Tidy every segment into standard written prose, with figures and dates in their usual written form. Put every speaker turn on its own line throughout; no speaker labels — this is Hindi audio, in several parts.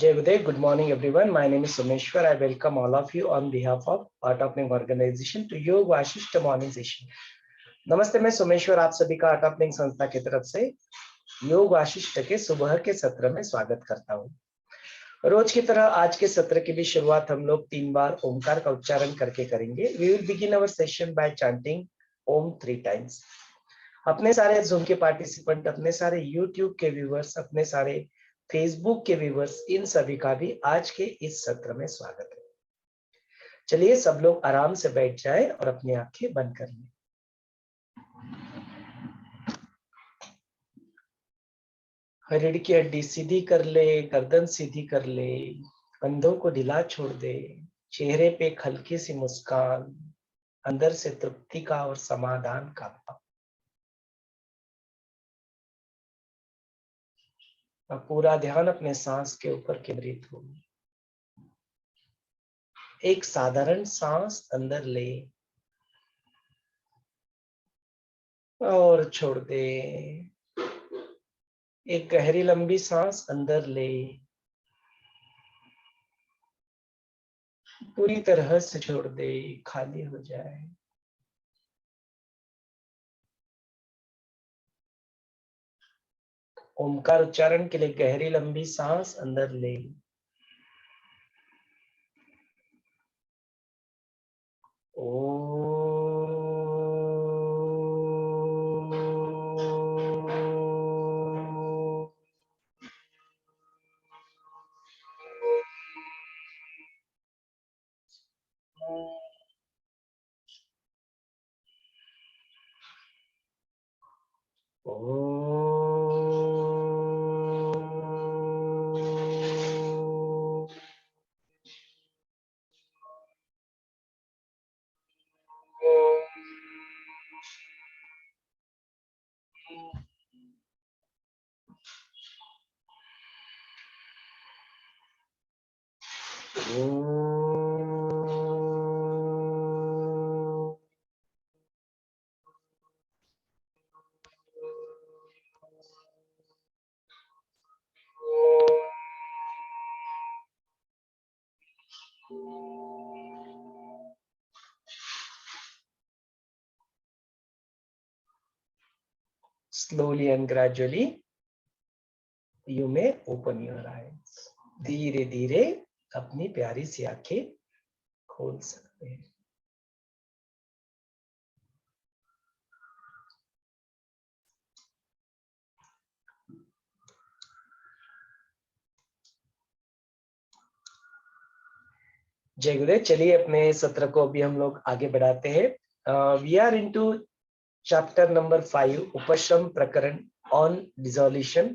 Jai Uday, good morning everyone. My name is Someshwar. I welcome all of you on behalf of Art of Living organization to योग वाशिष्ठ मॉर्निंग सेशन। नमस्ते, मैं सोमेश्वर आप सभी का आर्ट ऑफ लिविंग संस्था की तरफ से योग वाशिष्ठ के सुबह के सत्र में स्वागत करता हूँ। रोज की तरह आज के सत्र की भी शुरुआत हम लोग 3 बार ओमकार का उच्चारण करके करेंगे। We will begin our session by chanting Om 3 times। अपने सारे Zoom के पार्टिसिपेंट, अपने सारे YouTube के व्यूअर्स, अपने सारे फेसबुक के व्यूअर्स, इन सभी का भी आज के इस सत्र में स्वागत है। चलिए सब लोग आराम से बैठ जाएं और अपनी आंखें बंद कर लें। रीढ़ की हड्डी सीधी कर ले, गर्दन सीधी कर ले, कंधों को ढीला छोड़ दे, चेहरे पे एक हल्की सी मुस्कान, अंदर से तृप्ति का और समाधान का भाव। पूरा ध्यान अपने सांस के ऊपर केंद्रित हो। एक साधारण सांस अंदर ले और छोड़ दे। एक गहरी लंबी सांस अंदर ले, पूरी तरह से छोड़ दे, खाली हो जाए। ओमकार उच्चारण के लिए गहरी लंबी सांस अंदर ले, slowly and gradually you may open your eyes। धीरे धीरे अपनी प्यारी सी आंखें खोल सकते हैं। जय गुरुदेव। चलिए अपने सत्र को अभी हम लोग आगे बढ़ाते हैं। We are into chapter number 5, उपशम प्रकरण ऑन डिसोल्यूशन।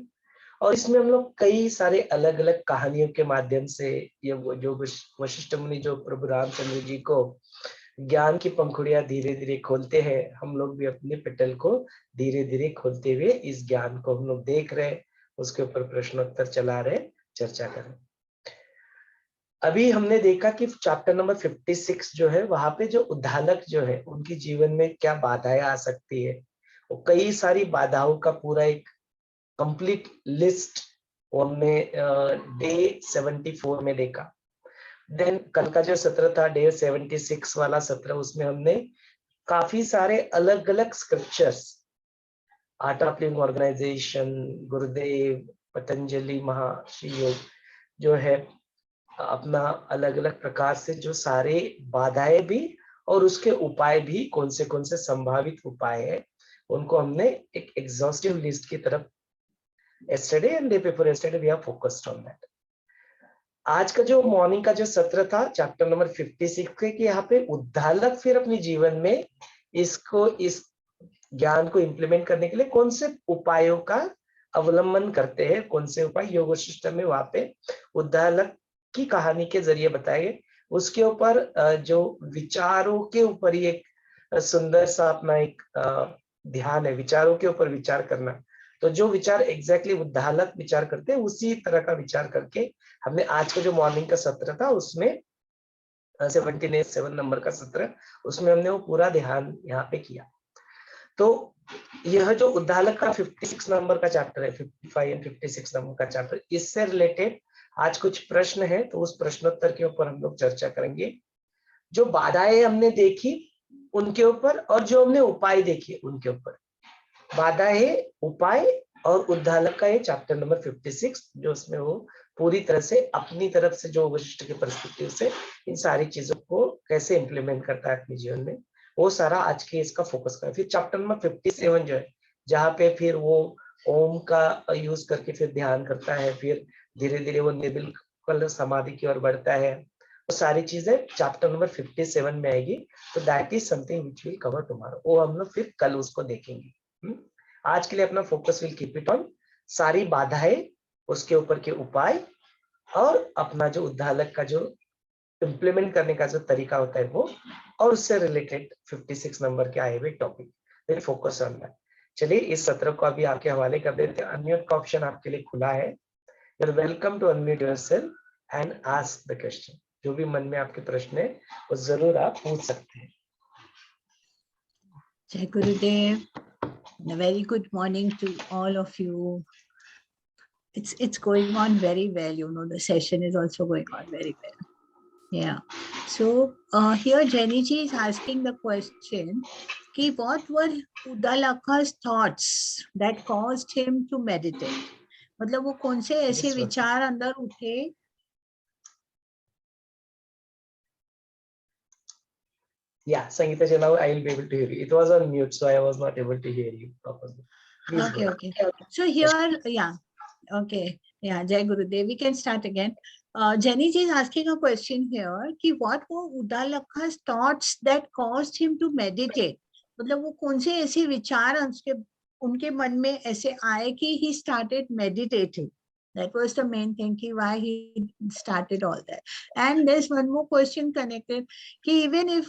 और इसमें हम लोग कई सारे अलग अलग कहानियों के माध्यम से ये वो जो वशिष्ठ मुनि जो प्रभु रामचंद्र जी को ज्ञान की पंखुड़ियां धीरे धीरे खोलते हैं, हम लोग भी अपने पटल को धीरे धीरे खोलते हुए इस ज्ञान को हम लोग देख रहे हैं, उसके ऊपर प्रश्नोत्तर चला रहे, चर्चा कर रहे। अभी हमने देखा कि चैप्टर नंबर 56 जो है, वहां पे जो उद्धालक जो है उनके जीवन में क्या बाधाएं आ सकती है, वो कई सारी बाधाओं का पूरा एक कंप्लीट लिस्ट हमने डे 74 में देखा। देन कल का जो सत्र था डे 76 वाला सत्र, उसमें हमने काफी सारे अलग अलग scriptures, Art of Living organisation, Gurudev, Patanjali महर्षि योग जो है अपना अलग अलग प्रकार से जो सारे बाधाएं भी और उसके उपाय भी कौन से संभावित उपाय है, उनको हमने एक एग्जॉस्टिव लिस्ट की तरफ yesterday and day before yesterday we have focused on that। आज का जो मॉर्निंग का जो सत्र था चैप्टर नंबर 56 के, कि यहाँ पे उद्धालक फिर अपने जीवन में इसको इस ज्ञान को इम्प्लीमेंट करने के लिए कौन से उपायों का अवलंबन करते हैं, कौन से उपाय योग सिस्टम में वहां पे उद्धालक की कहानी के जरिए बताए गए। उसके ऊपर जो विचारों के ऊपर ही एक सुंदर सा अपना एक ध्यान है, विचारों के ऊपर विचार करना। तो जो विचार एग्जैक्टली उद्धालक विचार करते हैं उसी तरह का विचार करके हमने आज का जो मॉर्निंग का सत्र था उसमें 77 नंबर का सत्र, उसमें हमने वो पूरा ध्यान यहाँ पे किया। तो यह जो उद्धालक का 56 नंबर का चैप्टर है, 55 एंड 56 नंबर का चैप्टर, इससे रिलेटेड आज कुछ प्रश्न है तो उस प्रश्नोत्तर के ऊपर हम लोग चर्चा करेंगे। जो बाधाएं हमने देखी उनके ऊपर और जो हमने उपाय देखे उनके ऊपर। बाधाएं, उपाय और उद्धालक का ये चैप्टर नंबर 56, जो उसमें वो पूरी तरह से अपनी तरफ से जो वशिष्ठ की परिस्थितियों से इन सारी चीजों को कैसे इंप्लीमेंट करता है अपने जीवन में, वो सारा आज के इसका फोकस कर। फिर चैप्टर नंबर 57 जो है, जहाँ पे फिर वो ओम का यूज करके फिर ध्यान करता है, फिर धीरे धीरे वो निर्विकल्प समाधि की ओर बढ़ता है। वो सारी चीजें चैप्टर नंबर 57 में आएगी। तो that is something which will cover tomorrow. वो हम लोग फिर कल उसको देखेंगे। आज के लिए अपना focus will keep it on सारी बाधाएं, उसके ऊपर के उपाय और अपना जो उद्धालक का जो इम्प्लीमेंट करने का जो तरीका होता है वो, और उससे रिलेटेड 56 नंबर के आए हुए topic, will focus on that. चलिए इस सत्र को अभी आपके हवाले कर देते हैं। अनम्यूट का ऑप्शन आपके लिए खुला है। You are welcome to unmute yourself and ask the question. जो भी मन में आपके प्रश्न है वो जरूर आप पूछ सकते हैं।
Jai Gurudev. A very good morning to all of you. It's going on very well, you know, the session is also going on very well. Yeah. So here Jenny ji is asking the question, ki what were Udalaka's thoughts that caused him to meditate? मतलब वो कौन से ऐसे विचार अंदर उठे?
Yeah, Sangeeta, now I will be able to hear you. It was on mute, so I was not able to hear you properly. Please
Okay, okay. So here, yeah, okay. Yeah, Jai Gurudev, we can start again. Jenny ji is asking a question here, कि what were Udalaka's thoughts that caused him to meditate? मतलब वो कौन से ऐसे विचार उनके मन में ऐसे आए कि he started meditating. That was the main thing, कि why he started all that. And there's one more question connected, कि even if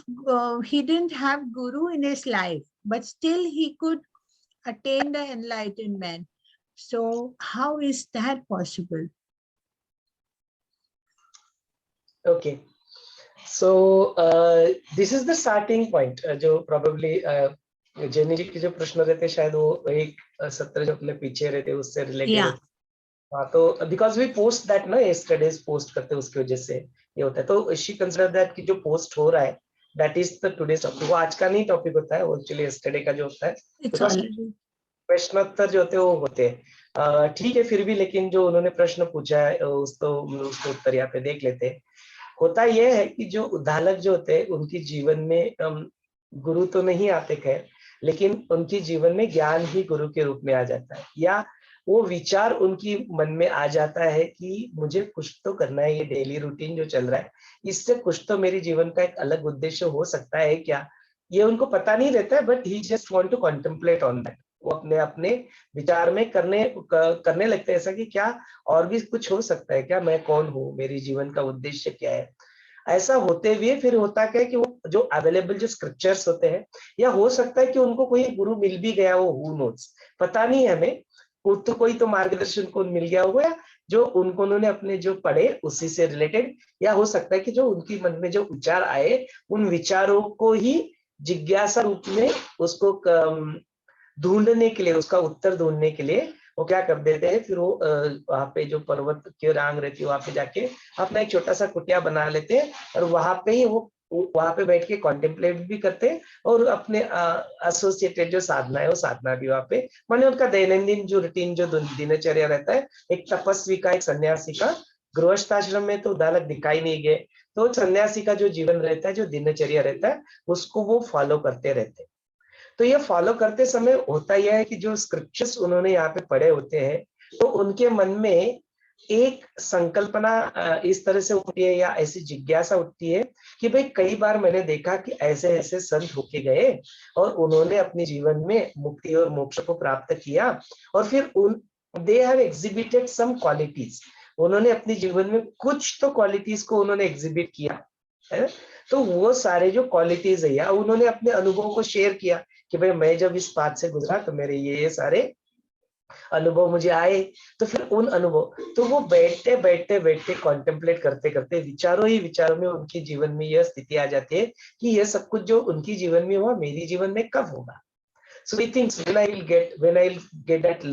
he didn't have guru in his life, but still he could attain the enlightenment. So how is that possible?
Okay. So this is the starting point. जो probably जेनी जी के जो प्रश्न रहते शायद वो एक सत्र जो अपने पीछे रहते उससे रिलेटेड होते। हाँ, तो बिकॉज वी पोस्ट दैट ना, यस्टरडेज पोस्ट करते उसकी वजह से ये होता है। तो शी कंसिडर दैट कि जो पोस्ट हो रहा है that is the today's topic. वो आज का नहीं टॉपिक होता है, वो एक्चुअली यस्टरडे का जो होता है। प्रश्नोत्तर जो होते हैं वो होते हैं। ठीक है, फिर भी लेकिन जो उन्होंने प्रश्न पूछा है उसको उत्तर यहाँ पे देख लेते हैं। होता यह है कि जो उद्धालक जो होते हैं उनके जीवन में गुरु तो नहीं आते खैर, लेकिन उनके जीवन में ज्ञान ही गुरु के रूप में आ जाता है, या वो विचार उनकी मन में आ जाता है कि मुझे कुछ तो करना है। ये डेली रूटीन जो चल रहा है इससे कुछ तो मेरे जीवन का एक अलग उद्देश्य हो सकता है क्या, ये उनको पता नहीं रहता है, but he just want to contemplate on that. वो अपने अपने विचार में करने लगते हैं ऐसा कि क्या और भी कुछ हो सकता है क्या, मैं कौन हूँ, मेरे जीवन का उद्देश्य क्या है। ऐसा होते हुए फिर होता क्या है कि वो जो अवेलेबल जो स्क्रिप्चर्स होते हैं, या हो सकता है कि उनको कोई गुरु मिल भी गया, वो हु नोस, पता नहीं है हमें, तो कोई तो मार्गदर्शन को मिल गया होगा, या जो उन्होंने अपने जो पढ़े उसी से रिलेटेड, या हो सकता है कि जो उनकी मन में जो विचार आए उन विचारों को ही जिज्ञासा रूप में उसको ढूंढने के लिए, उसका उत्तर ढूंढने के लिए वो क्या कर देते हैं, फिर वो वहां पे जो पर्वत की रांग रहती है वहां पे जाके अपना एक छोटा सा कुटिया बना लेते हैं, और वहां पे ही वो वहां पे बैठ के कॉन्टेम्पलेट भी करते हैं, और अपने एसोसिएटेड जो साधना है वो साधना भी वहां पे, माने उनका दैनंदिन जो रूटीन जो दिनचर्या रहता है, एक तपस्वी का, एक सन्यासी का, गृहस्थाश्रम में तो उद्धालक दिखाई नहीं गए, तो सन्यासी का जो जीवन रहता है, जो दिनचर्या रहता है, उसको वो फॉलो करते रहते हैं। तो ये फॉलो करते समय होता यह है कि जो स्क्रिप्चर्स उन्होंने यहाँ पे पढ़े होते हैं, तो उनके मन में एक संकल्पना इस तरह से उठती है, या ऐसी जिज्ञासा उठती है कि भाई कई बार मैंने देखा कि ऐसे ऐसे संत होके गए और उन्होंने अपने जीवन में मुक्ति और मोक्ष को प्राप्त किया, और फिर they have exhibited some qualities, उन्होंने अपने जीवन में कुछ तो क्वालिटीज को उन्होंने एग्जिबिट किया है। तो वो सारे जो क्वालिटीज है, या उन्होंने अपने अनुभव को शेयर किया कि भाई मैं जब इस बात से गुजरा तो मेरे ये सारे अनुभव मुझे आए। तो फिर उन अनुभव, तो वो बैठते बैठते बैठते कॉन्टेम्पलेट करते करते विचारों ही विचारों में उनके जीवन में यह स्थिति आ जाती है कि यह सब कुछ जो उनकी जीवन में हुआ मेरी जीवन में कब होगा। So he thinks when I'll get that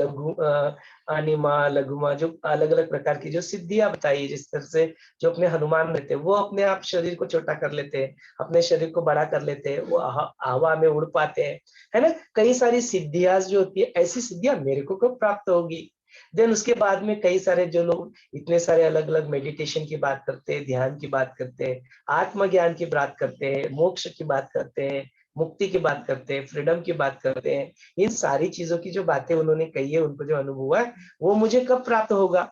अनिमा लघुमा, जो अलग अलग प्रकार की जो सिद्धियां बताई, जिस तरह से जो अपने हनुमान रहते हैं वो अपने आप शरीर को छोटा कर लेते हैं, अपने शरीर को बड़ा कर लेते हैं, वो हवा में उड़ पाते हैं, है ना। कई सारी सिद्धियां जो होती है, ऐसी सिद्धियां मेरे को कब प्राप्त होगी। देन उसके बाद में कई सारे जो लोग इतने सारे अलग अलग मेडिटेशन की बात करते हैं, ध्यान की बात करते हैं, आत्मज्ञान की बात करते हैं, मोक्ष की बात करते हैं, मुक्ति की बात करते हैं, फ्रीडम की बात करते हैं, इन सारी चीजों की जो बातें उन्होंने कही है, उनको जो अनुभव हुआ है, वो मुझे कब प्राप्त होगा।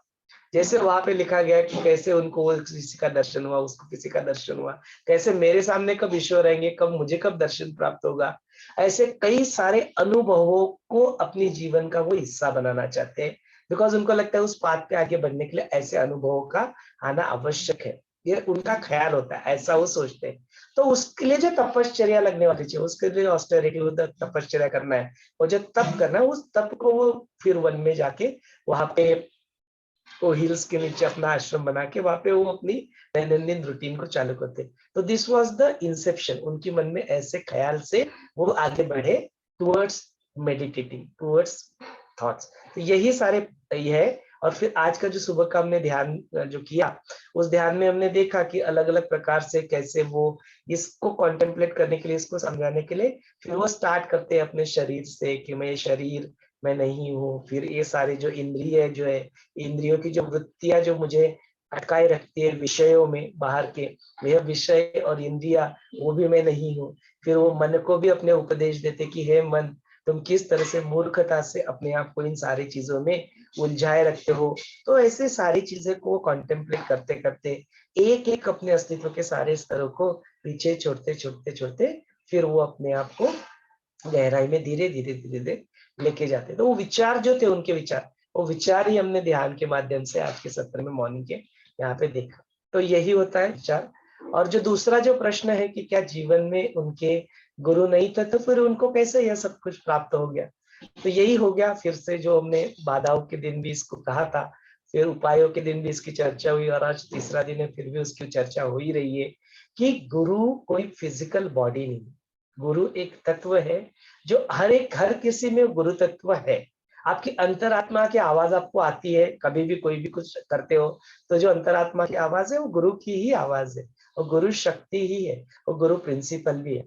जैसे वहां पे लिखा गया कि कैसे उनको किसी का दर्शन हुआ, उसको किसी का दर्शन हुआ, कैसे मेरे सामने कब ईश्वर आएंगे, कब मुझे कब दर्शन प्राप्त होगा। ऐसे कई सारे अनुभवों को अपनी जीवन का वो हिस्सा बनाना चाहते हैं, बिकॉज उनको लगता है उस पाथ पे आगे बढ़ने के लिए ऐसे अनुभवों का आना आवश्यक है। ये उनका ख्याल होता है, ऐसा वो सोचते हैं। तो उसके लिए जो तपश्चर्या लगने वाली चाहिए, उसके लिए ऑस्टेरिटी तपश्चर्या करना है, और जो तप करना है, उस तप को वो फिर वन में जाके वहां पे वो हिल्स के नीचे अपना आश्रम बना के वहां पे वो अपनी दैनंदिन रूटीन को चालू करते। तो दिस वाज द इंसेप्शन, उनके मन में ऐसे ख्याल से वो आगे बढ़े टुवर्ड्स मेडिटेटिंग, टुवर्ड्स थॉट्स। तो यही सारे ये है। और फिर आज का जो सुबह का हमने ध्यान जो किया, उस ध्यान में हमने देखा कि अलग अलग प्रकार से कैसे वो इसको कॉन्टेम्पलेट करने के लिए, इसको समझाने के लिए, फिर वो स्टार्ट करते हैं अपने शरीर से कि मैं शरीर मैं नहीं हूँ। फिर ये सारे जो इंद्रिय जो है, इंद्रियों की जो वृत्तियां जो मुझे अटकाए रखती है विषयों में बाहर के, यह विषय और इंद्रिया वो भी मैं नहीं हूँ। फिर वो मन को भी अपने उपदेश देते कि हे मन, तुम किस तरह से मूर्खता से अपने आप को इन सारी चीजों में उलझाए रखते हो। तो ऐसे सारी चीजें को कॉन्टेम्पलेट करते करते एक एक अपने अस्तित्व के सारे स्तरों को पीछे छोड़ते छोड़ते छोड़ते फिर वो अपने आप को गहराई में धीरे धीरे धीरे धीरे लेके जाते। तो वो विचार जो थे, उनके विचार, वो विचार ही हमने ध्यान के माध्यम से आज के सत्र में मॉर्निंग के यहाँ पे देखा। तो यही होता है विचार। और जो दूसरा जो प्रश्न है कि क्या जीवन में उनके गुरु नहीं थे तो फिर उनको कैसे यह सब कुछ प्राप्त हो गया। तो यही हो गया फिर से जो हमने बाधाओं के दिन भी इसको कहा था, फिर उपायों के दिन भी इसकी चर्चा हुई, और आज तीसरा दिन है फिर भी उसकी चर्चा हो ही रही है कि गुरु कोई फिजिकल बॉडी नहीं, गुरु एक तत्व है जो हर किसी में गुरु तत्व है। आपकी अंतरात्मा की आवाज आपको आती है, कभी भी कोई भी कुछ करते हो तो जो अंतरात्मा की आवाज है वो गुरु की ही आवाज है, और गुरु शक्ति ही है, और गुरु प्रिंसिपल भी है।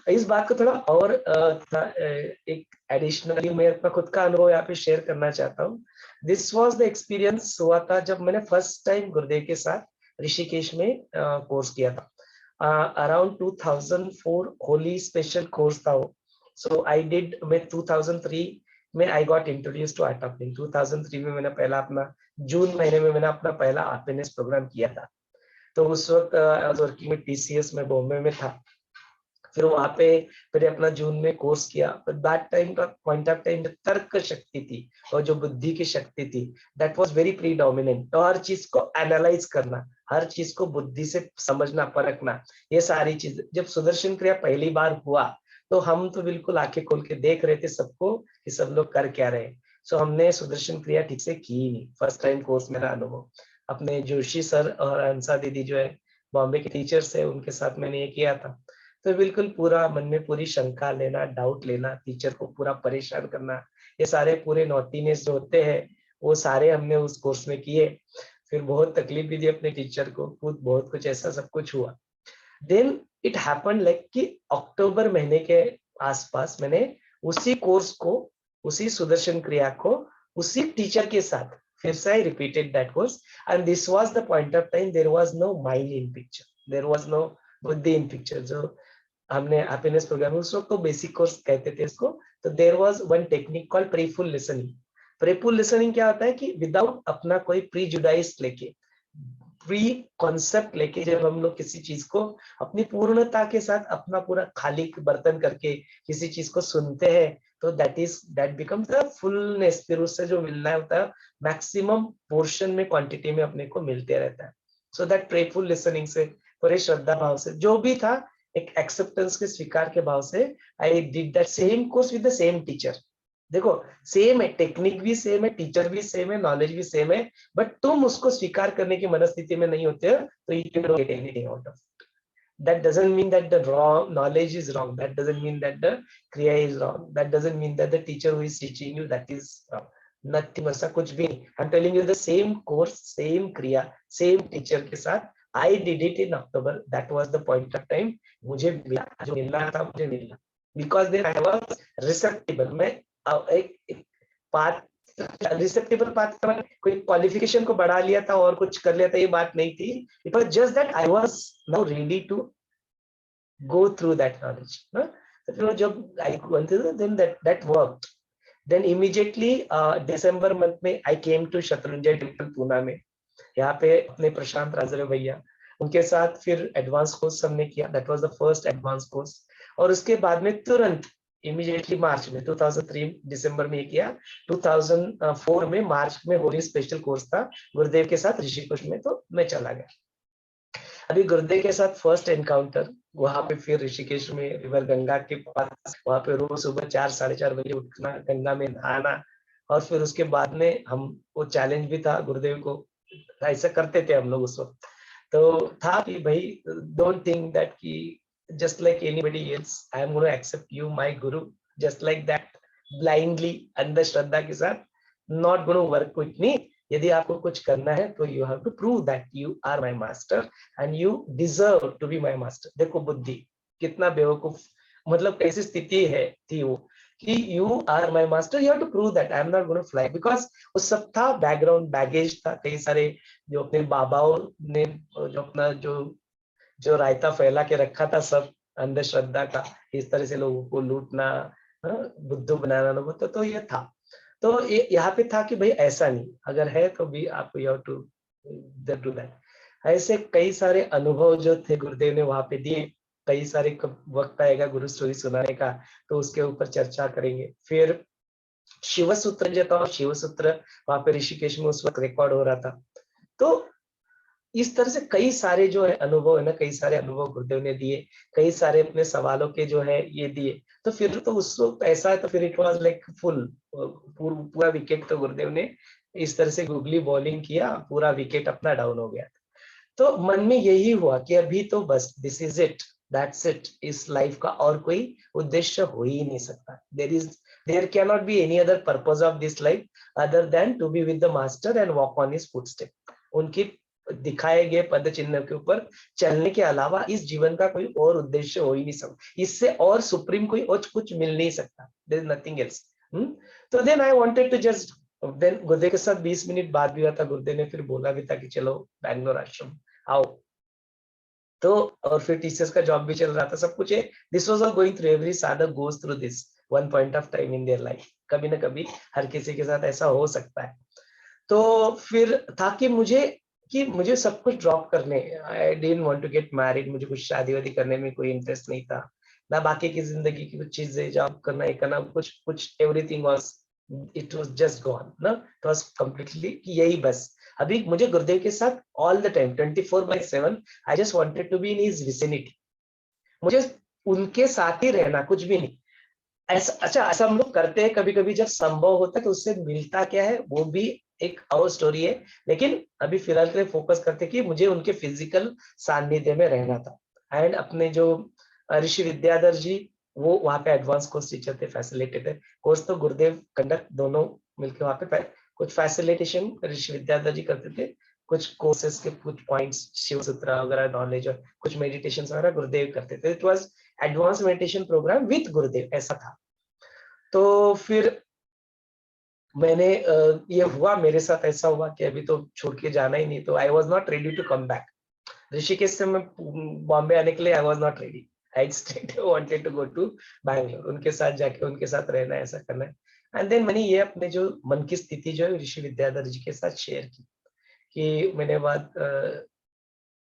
इस बात को थोड़ा और एक एडिशनली मैं अपना खुद का अनुभव यहाँ पे शेयर करना चाहता हूँ। दिस वाज द एक्सपीरियंस हुआ था जब मैंने फर्स्ट टाइम गुरुदेव के साथ ऋषिकेश में कोर्स किया था। अराउंड 2004 होली स्पेशल कोर्स था वो। सो आई डिड में 2003 में I got introduce to Art of Living. 2003 में मैंने पहला अपना जून महीने में मैंने अपना पहला हैप्पीनेस प्रोग्राम किया था। तो उस वक्त आई वाज वर्किंग में टीसीएस में बॉम्बे में था। फिर वहां पे मैंने अपना जून में कोर्स किया। दैट टाइम का पॉइंट ऑफ टाइम तर्क शक्ति थी और जो बुद्धि की शक्ति थी दैट वाज वेरी प्रीडोमिनेंट। तो हर चीज को एनालाइज करना, हर चीज को बुद्धि से समझना, परखना, ये सारी चीज। जब सुदर्शन क्रिया पहली बार हुआ तो हम तो बिल्कुल आंखें खोल के देख रहे थे सबको कि सब लोग कर क्या रहे। सो हमने सुदर्शन क्रिया ठीक से की नहीं। फर्स्ट टाइम कोर्स मेरा अनुभव अपने जोशी सर और हंसा दीदी जो है बॉम्बे के टीचर्स है उनके साथ मैंने ये किया था। तो बिल्कुल पूरा मन में पूरी शंका लेना, डाउट लेना, टीचर को पूरा परेशान करना, ये सारे पूरे नॉटीनेस जो होते हैं वो सारे हमने उस कोर्स में किए। फिर बहुत तकलीफ भी दी अपने टीचर को, खुद बहुत कुछ ऐसा सब कुछ हुआ। देन इट हैपन लाइक कि अक्टूबर महीने के आसपास मैंने उसी कोर्स को, उसी सुदर्शन क्रिया को उसी टीचर के साथ फिर से I repeated that course. And this was the point of time there was no mind in picture, there was no buddhi in picture. जो हमने हैप्पीनेस प्रोग्राम उस वक्त तो बेसिक कोर्स कहते थे इसको। तो there was one technique called prayerful listening. Prayerful listening क्या होता है कि विदाउट अपना कोई प्रीजुडाइज लेके, प्री कॉन्सेप्ट लेके, जब हम लोग किसी चीज को अपनी पूर्णता के साथ अपना पूरा खाली बर्तन करके किसी चीज को सुनते हैं तो दैट बिकम्स द फुलनेस। फिर उससे जो मिलना होता है मैक्सिमम पोर्शन में, क्वांटिटी में अपने को मिलते रहता है। सो दैट प्रेफुल लिसनिंग से, पूरे श्रद्धा भाव से जो भी था, एक एक्सेप्टेंस के स्वीकार के भाव से I did that same course with the same teacher. देखो सेम है, टेक्निक भी सेम है, टीचर भी सेम है, नॉलेज भी सेम है, बट तुम उसको स्वीकार करने की मनस्थिति में नहीं होते हो तो you don't get anything out of. that doesn't mean that the wrong knowledge is wrong, that doesn't mean that the kriya is wrong, that doesn't mean that the teacher who is teaching you that is wrong. Nothing, ऐसा कुछ भी नहीं. I'm telling you the same course, same kriya, same teacher के साथ I did it in October. That was the point of time. मुझे मिला जो मिलना था, मुझे मिला, because then I was receptible. मैं एक पाथ, रिसेप्टिबल पाथ का कोई क्वालिफिकेशन को बढ़ा लिया था और कुछ कर लिया था, ये बात नहीं थी. It was just that I was now ready to go through that knowledge. तो फिर जब I went through, then that worked. Then immediately December month में I came to Shatrunjay temple Poona में. यहाँ पे अपने प्रशांत राजरे भैया, उनके साथ फिर एडवांस कोर्स हमने किया. That was the first advance course. और उसके बाद में तुरंत इमीडिएटली मार्च में 2003 दिसंबर में किया. 2004 में मार्च में होली स्पेशल कोर्स था गुरुदेव के साथ ऋषिकेश में, तो मैं चला गया. अभी गुरुदेव के साथ फर्स्ट एनकाउंटर वहां पे, फिर ऋषिकेश में रिवर गंगा के पास, वहां पे रोज सुबह 4-4:30 बजे उठना, गंगा में नहाना. और फिर उसके बाद में हम, वो चैलेंज भी था गुरुदेव को, ऐसा करते थे हम लोग उस वक्त. तो था कि भाई डोंट थिंक दैट कि just like anybody else I am going to accept you my guru just like that blindly, अंधश्रद्धा के साथ. not going to work with me. यदि आपको कुछ करना है तो you have to prove that you are my master and you deserve to be my master. देखो बुद्धि कितना बेवकूफ, मतलब कैसी स्थिति है थी वो कि you are my master, you have to prove that I am not going to fly, because वो सब था, बैकग्राउंड बैगेज था, कई सारे जो अपने बाबाओं ने जो अपना जो रायता फैला के रखा था सब अंधश्रद्धा का, इस तरह से लोगों को लूटना, बुद्धू बनाना लोगों, तो ये था. तो यहाँ पे था कि भाई ऐसा नहीं, अगर है तो भी आपको you have to do that. ऐसे कई सारे अनुभव जो थे गुरुदेव ने वहां पे दिए. कई सारे वक्त आएगा गुरु स्टोरी सुनाने का, तो उसके ऊपर चर्चा करेंगे. फिर शिव सूत्र जो था, शिव सूत्र वहां पे ऋषिकेश में उस वक्त रिकॉर्ड हो रहा था. तो इस तरह से कई सारे जो है अनुभव है ना, कई सारे अनुभव गुरुदेव ने दिए, कई सारे अपने सवालों के जो है ये दिए. तो फिर तो उस वक्त ऐसा है, तो फिर इट वाज लाइक फुल, पूरा विकेट तो गुरुदेव ने इस तरह से गूगली बॉलिंग किया, पूरा विकेट अपना डाउन हो गया. तो मन में यही हुआ कि अभी तो बस this is it, that's it. इस लाइफ का और कोई उद्देश्य हो ही नहीं सकता. There can not be any other purpose of this life other than to be with the master and walk on his footstep. उनकी दिखाए गए पद चिन्ह के ऊपर चलने के अलावा इस जीवन का कोई और उद्देश्य हो ही नहीं सकता. इससे और सुप्रीम कोई और कुछ मिल नहीं सकता. There is nothing else. तो then I wanted to just, then Gurudev के साथ 20 मिनट बात भी हुआ था. गुरुदेव ने फिर बोला भी था कि चलो बैंगलोर आश्रम आओ. तो और फिर टीचर्स का जॉब भी चल रहा था, सब कुछ है. This was all going through, every sadhak goes through this one point of time in their life. कभी ना कभी हर किसी के साथ ऐसा हो सकता है. तो फिर था कि मुझे सब कुछ ड्रॉप करने, I didn't want to get married. मुझे कुछ शादी वादी करने में कोई इंटरेस्ट नहीं था ना, बाकी की जिंदगी की कुछ चीजें, जॉब करना, ये करना, कुछ everything was, it was just gone ना. इट वाज कंप्लीटली यही बस. अभी मुझे गुरुदेव के साथ all the time 24/7 I just wanted to be in his vicinity. मुझे उनके साथ ही रहना, कुछ भी नहीं. ऐसा, अच्छा ऐसा हम लोग करते हैं कभी कभी जब संभव होता है, तो उससे मिलता क्या है वो भी एक और स्टोरी है. लेकिन अभी फिलहाल के लिए फोकस करते कि मुझे उनके फिजिकल सानिध्य में रहना था. एंड अपने जो ऋषि विद्याधर जी, वो वहाँ पे एडवांस कोर्स टीचर थे, फैसिलिटेटर. कोर्स तो गुरुदेव कंडक्ट दोनों मिलकर वहाँ पे कुछ फैसिलिटेशन ऋषि विद्याधर जी करते थे, कुछ कोर्सेस के कुछ पॉइंट्स, शिव सूत्र वगैरह नॉलेज और कुछ मेडिटेशन वगैरह गुरुदेव करते थे. It was advance meditation programme with Gurudev, ऐसा था. तो फिर मैंने ये हुआ मेरे साथ, ऐसा हुआ कि अभी तो छोड़ के जाना ही नहीं. तो I was not ready to come back. Rishikesh से मैं बॉम्बे आने के लिए I was not ready. I straight wanted to go to Bangalore, उनके साथ जाके उनके साथ रहना, ऐसा करना है. एंड देन मैंने ये अपने जो मन की स्थिति जो है ऋषि विद्याधर जी के साथ शेयर की कि मैंने बात,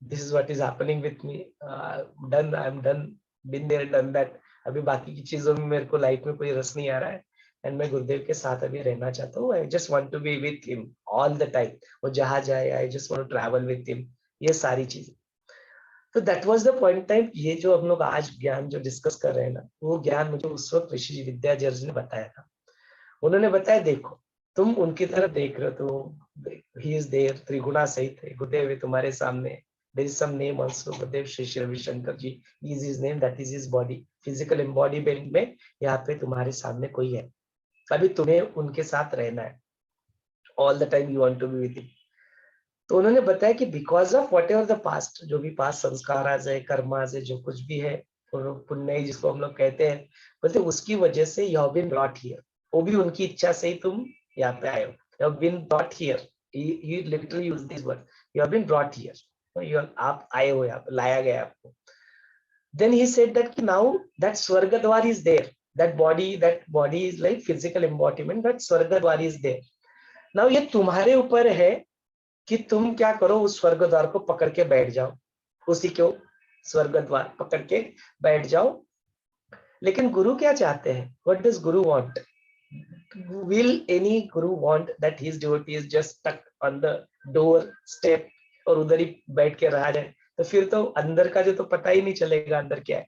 this is what is happening with me, done, I am done, been there done that. अभी बाकी की चीजों में मेरे को लाइफ में कोई रस नहीं आ रहा है. एंड मैं गुरुदेव के साथ अभी रहना चाहता हूँ. I just want to be with him all the time. वो जहाँ जाए, I just want to travel with him, ये सारी चीजें. तो that was the point time. ये जो हम लोग आज ज्ञान जो डिस्कस कर रहे हैं ना, वो ज्ञान मुझे उस वक्त ऋषि विद्याधर जी ने बताया था. उन्होंने बताया देखो तुम उनकी तरफ देख रहे हो तो ही इज देयर, त्रिगुणा सहित है, गुरुदेव है तुम्हारे सामने, There is some name also, Gurudev Shri Shri Ravi Shankar ji is his name, that is his body. Physical embodiment में यहाँ पे तुम्हारे सामने कोई है, अभी तुम्हें उनके साथ रहना है, all the time you want to be with him. तो उन्होंने बताया कि because of what ever the past, जो भी पास्ट संस्कार है, कर्माज है, जो कुछ भी है, पुण्य जिसको हम लोग कहते हैं, बोलते उसकी वजह से you have been brought here, वो भी उनकी इच्छा से ही तुम यहाँ पे आए हो, you have been brought here, you literally use this word, you have been brought here, आप आए हो यहाँ पे, लाया गया आपको. Then he said that now that Swargadwar is there, that body is like physical embodiment, that Swargadwar is there. Now ये तुम्हारे ऊपर है कि तुम क्या करो, उस स्वर्ग द्वार को पकड़ के बैठ जाओ, उसी को स्वर्ग द्वार पकड़ के बैठ जाओ. लेकिन गुरु क्या चाहते हैं? What does Guru want? Will any Guru want that his devotee is just stuck on the door step और उधर ही बैठ के रह जाए? तो फिर तो अंदर का जो तो पता ही नहीं चलेगा अंदर क्या है.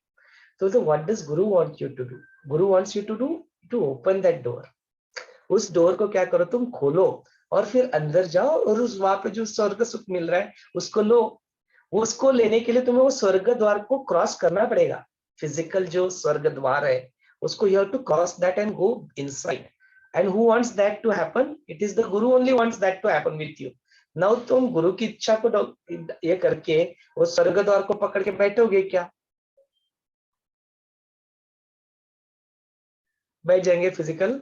तो what does Guru want you to do? Guru wants you to open that door. उस डोर को क्या करो, तुम खोलो और फिर अंदर जाओ और उस वहां पे जो स्वर्ग सुख मिल रहा है उसको लो. उसको लेने के लिए तुम्हें वो स्वर्ग द्वार को क्रॉस करना पड़ेगा. फिजिकल जो स्वर्ग द्वार है उसको you have to cross that and go inside. And who wants that to happen? It is the guru only wants that to happen with you. Now तुम गुरु की इच्छा को ये करके वो स्वर्ग द्वार को पकड़ के बैठोगे क्या? बैठ जाएंगे फिजिकल?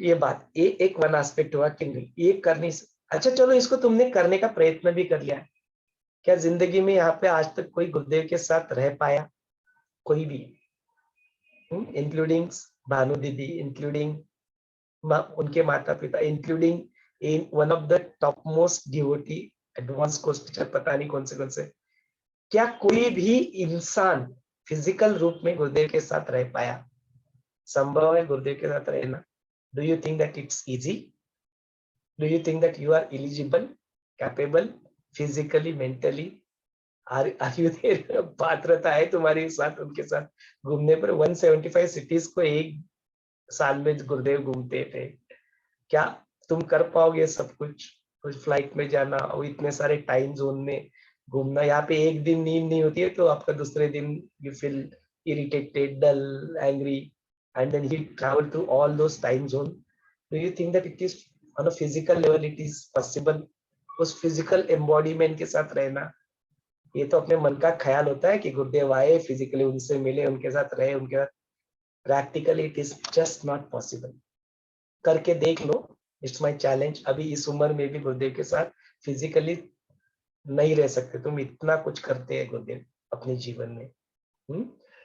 ये बात, ये एक वन एस्पेक्ट हुआ कि नहीं ये करनी. अच्छा चलो, इसको तुमने करने का प्रयत्न भी कर लिया, क्या जिंदगी में यहाँ पे आज तक कोई गुरुदेव के साथ रह पाया? कोई भी, इंक्लूडिंग भानु दीदी, इंक्लूडिंग उनके माता पिता, including in one of the top most devotee advance course teacher, पता नहीं कौन से, क्या कोई भी इंसान फिजिकल रूप में गुरुदेव के साथ रह पाया? संभव है गुरुदेव के साथ रहना? Do you think that it's easy? Do you think that you are eligible, capable, physically, mentally? Are you there? पात्रता है तुम्हारे साथ उनके साथ घूमने पर? 175 सिटीज को एक साल में गुरुदेव घूमते थे. क्या तुम कर पाओगे सब कुछ? फ्लाइट में जाना और इतने सारे टाइम जोन में घूमना. यहाँ पे एक दिन नींद नहीं होती है तो आपका दूसरे दिन you feel irritated, dull, angry, and then he traveled through all those time zone. Do you think that it is on a physical level it is possible? उस physical embodiment के साथ रहना, ये तो अपने मन का ख्याल होता है कि गुरुदेव आए, फिजिकली उनसे मिले, उनके साथ रहे, उनके साथ. Practically it is just not possible. करके देख लो, इट्स माय चैलेंज. अभी इस उम्र में भी गुरुदेव के साथ फिजिकली नहीं रह सकते तुम, इतना कुछ करते हैं गुरुदेव अपने जीवन में.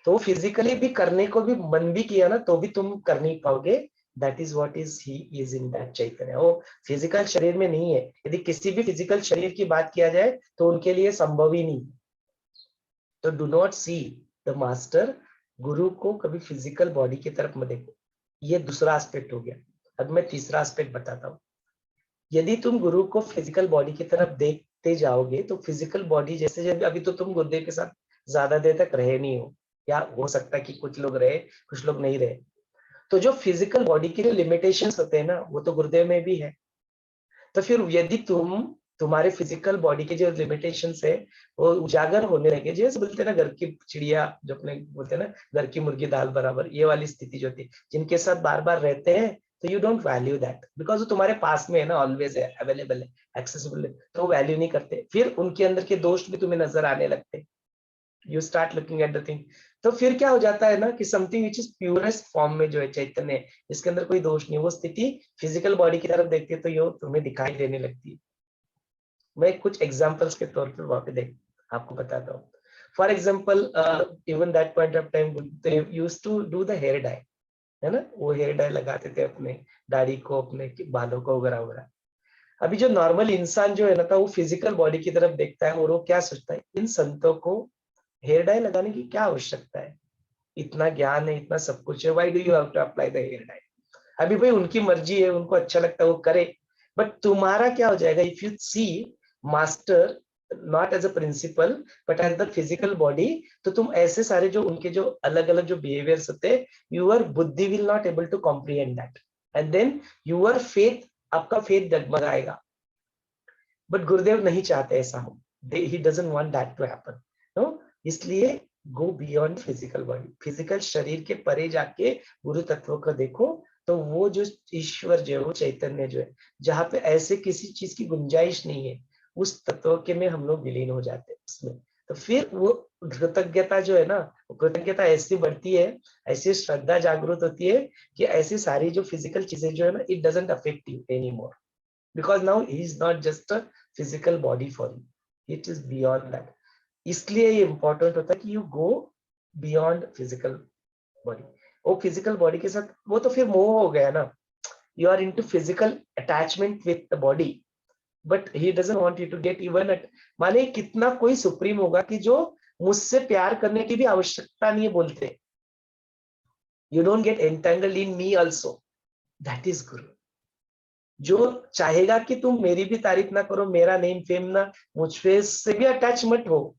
तो वो फिजिकली भी करने को भी मन भी किया ना तो भी तुम कर नहीं पाओगे. That is what is he is in that chaitanya. वो फिजिकल शरीर में नहीं है. यदि किसी भी फिजिकल शरीर की बात किया जाए तो उनके लिए संभव ही नहीं. तो do not see the master. गुरु को कभी फिजिकल बॉडी की तरफ मत देखो. ये दूसरा एस्पेक्ट हो गया. अब मैं तीसरा एस्पेक्ट बताता हूँ. यदि तुम गुरु को फिजिकल बॉडी की तरफ देखते जाओगे तो फिजिकल बॉडी जैसे अभी तो तुम गुरुदेव के साथ ज्यादा देर तक रहे नहीं हो, या हो सकता है कि कुछ लोग रहे, कुछ लोग नहीं रहे. तो जो फिजिकल बॉडी के लिए लिमिटेशंस होते हैं ना, वो तो गुरुदेव में भी है. तो फिर यदि तुम्हारे फिजिकल बॉडी के जो लिमिटेशंस है वो उजागर होने लगे, जैसे बोलते हैं ना घर की चिड़िया, जो अपने बोलते हैं ना घर की मुर्गी दाल बराबर, ये वाली स्थिति जो थी, जिनके साथ बार बार रहते हैं तो you don't value that, because वो तुम्हारे पास में है ना, ऑलवेज है, अवेलेबल है, एक्सेसिबल है, तो वैल्यू नहीं करते. फिर उनके अंदर के दोष भी तुम्हें नजर आने लगते. You start looking at the thing. तो फिर क्या हो जाता है ना कि something which is purest form में जो है चैतन्य, इसके अंदर कोई दोष नहीं, वो स्थिति फिजिकल बॉडी की तरफ देखती है तो ये तुम्हें दिखाई देने लगती है. मैं कुछ एग्जांपल्स के तौर पर वहां पे देख आपको बताता हूँ. For example, even that point of time they used to do the hair dye, है ना, वो हेयर डाई लगाते थे अपने दाढ़ी को, अपने बालों को वगैरह वगैरह. अभी जो नॉर्मल इंसान जो है ना, तो वो फिजिकल बॉडी की तरफ देखता है और वो क्या सोचता है, इन संतों को हेयर डाई लगाने की क्या आवश्यकता है, इतना ज्ञान है, इतना सब कुछ है, why do you have to apply the hair dye. अभी भाई उनकी मर्जी है, उनको अच्छा लगता है वो करे. बट तुम्हारा क्या हो जाएगा, if you see master not as a principal but as the physical body, तो तुम ऐसे सारे जो उनके जो अलग अलग जो बिहेवियर्स होते हैं, your buddhi will not able to comprehend that, and then your faith, आपका फेथ डगमगाएगा. बट गुरुदेव नहीं चाहते ऐसा हो. he doesn't want that to happen. No, इसलिए go beyond physical body, physical शरीर के परे जाके गुरु तत्व को देखो, तो वो जो ईश्वर जो है, वो चैतन्य जो है, जहाँ पे ऐसे किसी चीज की गुंजाइश नहीं है, उस तत्व के में हम लोग विलीन हो जाते हैं उसमें। तो फिर वो कृतज्ञता जो है ना, वो कृतज्ञता ऐसी बढ़ती है, ऐसी श्रद्धा जागृत होती है कि ऐसी सारी जो फिजिकल चीजें जो है ना, it doesn't affect you any more, because now he is not just a physical body for you, it is beyond that. इसलिए ये इंपॉर्टेंट होता है कि you go beyond physical body. वो फिजिकल बॉडी के साथ वो तो फिर मोह हो गया ना, you are into physical attachment with the body, but he doesn't want you to get even at, माने कितना कोई सुप्रीम होगा कि जो मुझसे प्यार करने की भी आवश्यकता नहीं है बोलते, you don't get entangled in me also, that is गुरु। जो चाहेगा कि तुम मेरी भी तारीफ ना करो, मेरा नेम फेम ना, मुझ पे से भी अटैच मत हो,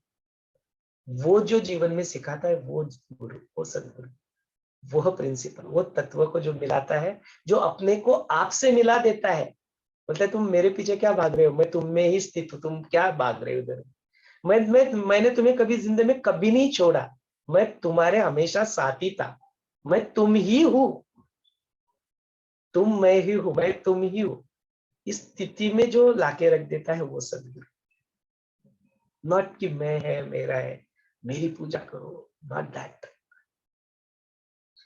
वो जो जीवन में सिखाता है वो गुरु, वो सदगुरु, वो प्रिंसिपल, वो तत्व को जो मिलाता है, जो अपने को आपसे मिला देता है। बोलता है तुम मेरे पीछे क्या भाग रहे हो, मैं तुम में ही स्थित हूँ, तुम क्या भाग रहे हो उधर। मैंने तुम्हें कभी जिंदगी में कभी नहीं छोड़ा, मैं तुम्हारे हमेशा साथी था, मैं तुम ही हूँ, तुम मैं ही हूँ, मैं तुम ही हूँ। इस स्थिति में जो लाके रख देता है वो सदगुरु, नॉट कि मैं है, मेरा है, मेरी पूजा करो, नॉट दैट।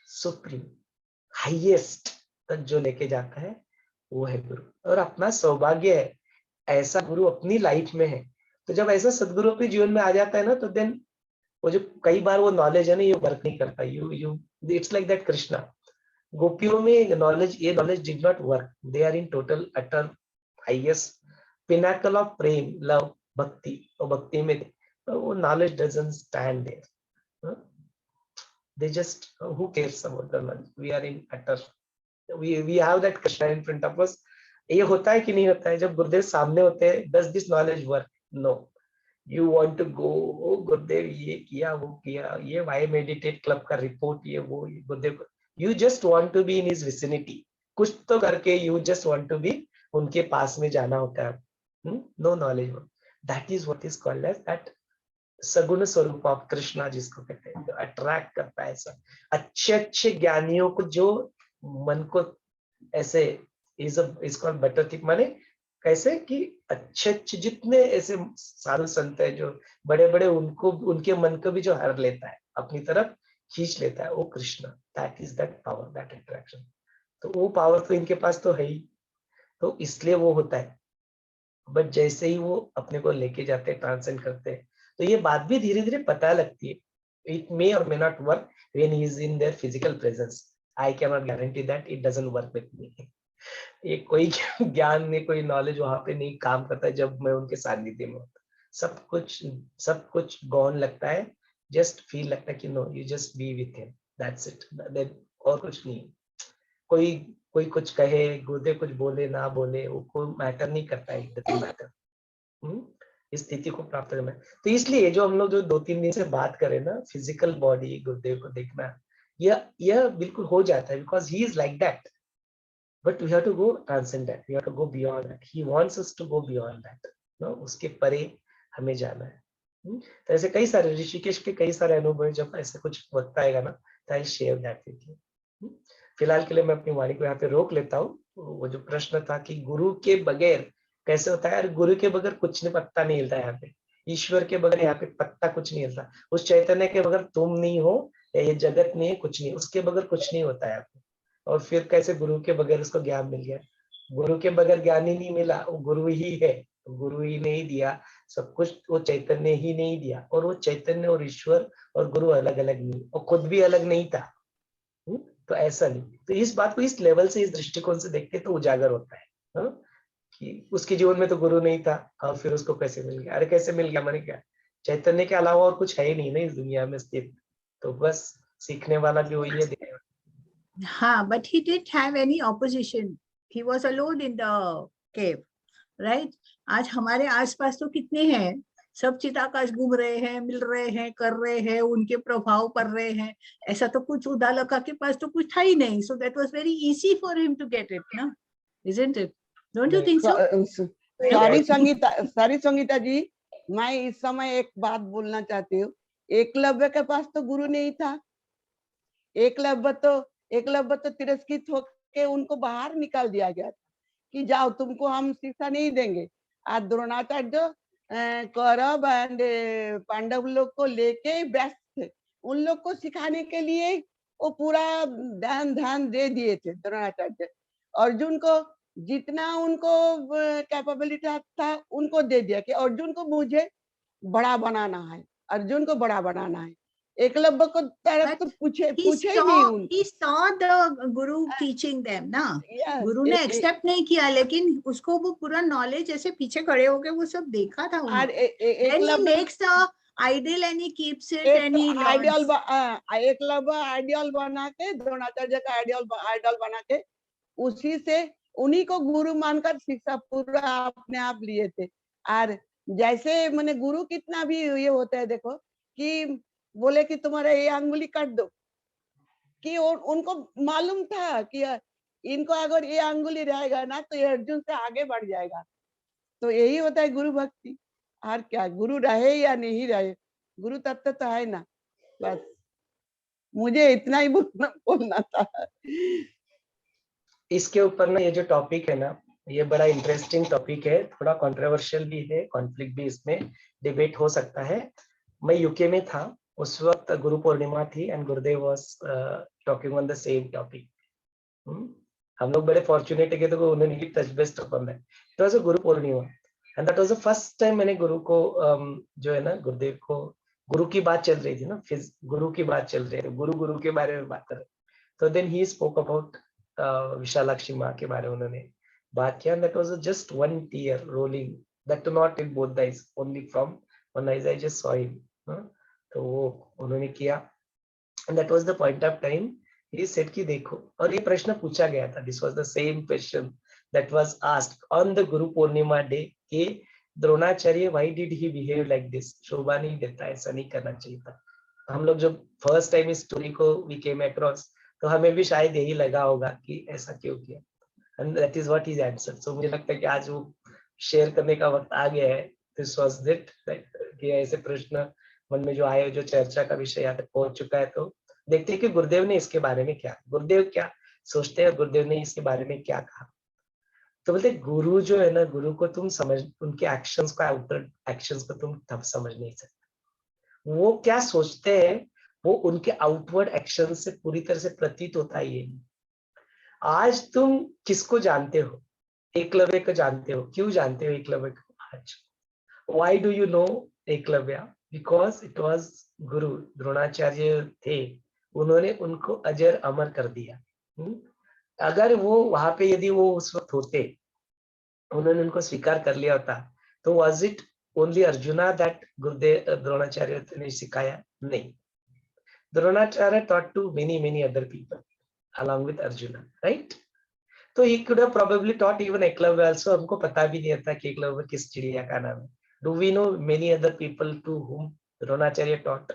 सुप्रीम हाईएस्ट तक जो लेके जाता है वो है गुरु, और अपना सौभाग्य है ऐसा गुरु अपनी लाइफ में है। तो जब ऐसा सदगुरु अपने जीवन में आ जाता है ना, तो देन वो जो कई बार वो नॉलेज है ना, ये वर्क नहीं करता, you it's like that Krishna, गोपियों में नॉलेज, ये knowledge did not work, they are in total utter highest pinnacle of prem, love, bhakti, और भक्ति में तो वो knowledge doesn't stand there, they just who cares about the knowledge, we are in utter, we have that Krishna in front of us। ये होता है कि नहीं होता है, जब गुरुदेव सामने होते हैं, does this knowledge work? No, you want to go, ओ गुरुदेव ये किया वो किया, ये वाई मेडिटेट क्लब का रिपोर्ट, ये वो, गुरुदेव, you just want to be in his vicinity, कुछ तो करके you just want to be उनके पास में जाना होता है। no knowledge, that is what is called as that सगुण स्वरूप ऑफ कृष्णा, जिसको कहते हैं, जो अट्रैक्ट करता है ऐसा अच्छे अच्छे ज्ञानियों को, जो मन को ऐसे इज कॉल्ड बटर थिक, माने कैसे कि अच्छे अच्छे जितने ऐसे साधु संत है जो बड़े बड़े, उनको उनके मन को भी जो हर लेता है, अपनी तरफ खींच लेता है, वो Krishna, that is that power, that attraction. तो वो पावर तो इनके पास तो है ही, तो इसलिए वो होता है। बट जैसे ही वो अपने को लेके जाते हैं, ट्रांसेंड करते हैं, तो ये बात भी धीरे धीरे पता लगती है, इट मे और may not work when he is in their physical presence, I can not guarantee that it doesn't work with me. ये कोई ज्ञान नहीं, कोई नॉलेज वहां पे नहीं काम करता है जब मैं उनके सानिध्य में होता, सब कुछ गौन लगता है, जस्ट फील लगता है कि no, you just be with him, that's it, और कुछ नहीं। कोई कोई कुछ कहे, गुरुदेव कुछ बोले ना बोले, वो कोई मैटर नहीं करता है, इट डजंट मैटर। इस स्थिति को प्राप्त करना। तो इसलिए जो हम लोग जो 2-3 दिन से बात करें ना, फिजिकल बॉडी गुरुदेव को देखना, यह बिल्कुल हो जाता है, because he is like that, but we have to go transcend that, we have to go beyond that, he wants us to go beyond that, no, उसके परे हमें जाना है। तो ऐसे कई सारे ऋषिकेश के कई सारे अनुभव, जब ऐसे कुछ वक्त आएगा ना, तो I share that with you. फिलहाल के लिए मैं अपनी वाणी को यहाँ पे रोक लेता हूँ। वो जो प्रश्न था कि गुरु के बगैर कैसे होता है, यार गुरु के बगैर कुछ नहीं, पत्ता नहीं हिलता यहाँ पे, ईश्वर के बगैर यहाँ पे पत्ता कुछ नहीं हिलता, उस चैतन्य के बगैर तुम नहीं हो, ये जगत नहीं है, कुछ नहीं, उसके बगैर कुछ नहीं होता है यहाँ पे। और फिर कैसे गुरु के बगैर उसको ज्ञान मिल गया, गुरु के बगैर ज्ञान ही नहीं मिला, वो गुरु ही है, गुरु ही नहीं दिया सब कुछ, वो चैतन्य ही नहीं दिया, और वो चैतन्य और ईश्वर और गुरु अलग अलग नहीं, और खुद भी अलग नहीं था। तो ऐसा नहीं, तो इस बात को इस लेवल से, इस दृष्टिकोण से देखते तो उजागर होता है, कि उसके जीवन में तो गुरु नहीं था, और फिर उसको कैसे मिल गया, अरे कैसे मिल गया, मैंने क्या, चैतन्य के अलावा और कुछ है ही नहीं ना इस दुनिया में स्थित, तो बस सीखने वाला भी वही है।
हाँ, but he didn't have any opposition. He was alone in the cave, right? आज हमारे आसपास तो कितने हैं, सब चिताकाश घूम रहे हैं, मिल रहे हैं, कर रहे हैं, उनके प्रभाव पड़ रहे हैं। ऐसा तो कुछ उदालका के पास तो कुछ था ही नहीं, so that was very easy for him to get it, ना? Isn't it? Don't you think so?
सारी संगीता जी, मैं इस समय एक बात बोलना चाहती हूँ, एकलव्य के पास तो गुरु नहीं था। एकलव्य तो तिरस्कृत होके उनको बाहर निकाल दिया गया था कि जाओ, तुमको हम शिक्षा नहीं देंगे। आज द्रोणाचार्य कौरव एंड पांडव लोग को लेके व्यस्त थे, उन लोग को सिखाने के लिए वो पूरा ध्यान दे दिए थे द्रोणाचार्य। अर्जुन को जितना उनको कैपेबिलिटी था उनको दे दिया कि अर्जुन को मुझे बड़ा बनाना है, अर्जुन को बड़ा बनाना है। एकलव्य को तरफ तो पूछे ही नहीं उन।
He saw the guru teaching them ना, गुरु ने एक्सेप्ट नहीं किया, लेकिन उसको वो पूरा नॉलेज ऐसे पीछे खड़े होके वो सब देखा था उन्होंने। Then he makes the idol and he keeps it and he learns.
Eklavya ideal बना के, द्रोणाचार्य का आइडियल बना के उसी से उन्हीं को गुरु मानकर शिक्षा पूरा अपने आप लिए थे। और जैसे मैंने गुरु कितना भी ये होता है, देखो कि बोले कि तुम्हारा ये अंगुली काट दो, कि उनको मालूम था कि इनको अगर ये अंगुली रहेगा ना तो ये अर्जुन से आगे बढ़ जाएगा। तो यही होता है गुरु भक्ति। और क्या, गुरु रहे या नहीं रहे, गुरु तत्व तो है ना। बस मुझे इतना ही बोलना था।
इसके ऊपर ना ये जो टॉपिक है ना, ये बड़ा इंटरेस्टिंग टॉपिक है, थोड़ा कंट्रोवर्शियल भी है, कॉन्फ्लिक्ट भी इसमें डिबेट हो सकता है। मैं यूके में था उस वक्त, गुरु पूर्णिमा थी and Gurudev was talking on the same topic. हम लोग बड़े फॉर्चुनेट है तो उन्होंने ही touch base upon that. It was a Guru Purnima and that was the first time मैंने गुरु को जो है ना, गुरुदेव को, गुरु की बात चल रही थी ना, फिर गुरु की बात चल रही थी, गुरु के बारे में बात कर रहे। तो then he spoke about Vishalakshi Maa के बारे में उन्होंने बात किया। That was just one tear rolling, that too not in both the eyes, only from one eyes, I just saw him. तो वो उन्होंने किया and that was the point of time he said कि देखो, और ये प्रश्न पूछा गया था, this was the same question that was asked on the Guru Purnima day कि Dronacharya why did he behave like this, शोभा नहीं देता, ऐसा नहीं करना चाहिए था। हम लोग जब फर्स्ट टाइम इस स्टोरी को वी केम अक्रॉस तो हमें भी शायद यही लगा होगा कि ऐसा क्यों किया, and that is what is answer. So मुझे लगता है कि आज वो शेयर करने का वक्त आ गया है। दिस वाज इट, कि ऐसे प्रश्न मन में जो आए, जो चर्चा का विषय यहाँ तक पहुंच चुका है, तो देखते हैं कि गुरुदेव ने इसके बारे में क्या, गुरुदेव क्या सोचते हैं, गुरुदेव ने इसके बारे में क्या कहा। तो बोलते गुरु जो है ना, गुरु को तुम समझ, उनके एक्शंस को, आउटर एक्शंस को तुम तब समझ नहीं सकते। वो क्या सोचते हैं वो उनके आउटवर्ड एक्शन से पूरी तरह से प्रतीत होता है। ये आज तुम किसको जानते हो? एकलव्य को जानते हो। क्यों जानते हो एकलव्य को आज? Why do you know Eklavya? Because it was गुरु द्रोणाचार्य थे, उन्होंने उनको अजर अमर कर दिया। अगर वो वहां पे, यदि वो उस वक्त होते, उन्होंने उनको स्वीकार कर लिया होता, तो was it only arjuna that गुरुदेव द्रोणाचार्य ने सिखाया? नहीं, Dronacharya taught to many other people along with Arjuna, right? तो he could have probably taught even Eklavya also। हमको पता भी नहीं था कि एकलव्य किस चिड़िया का नाम है। Do we know many other people to whom Dronacharya taught?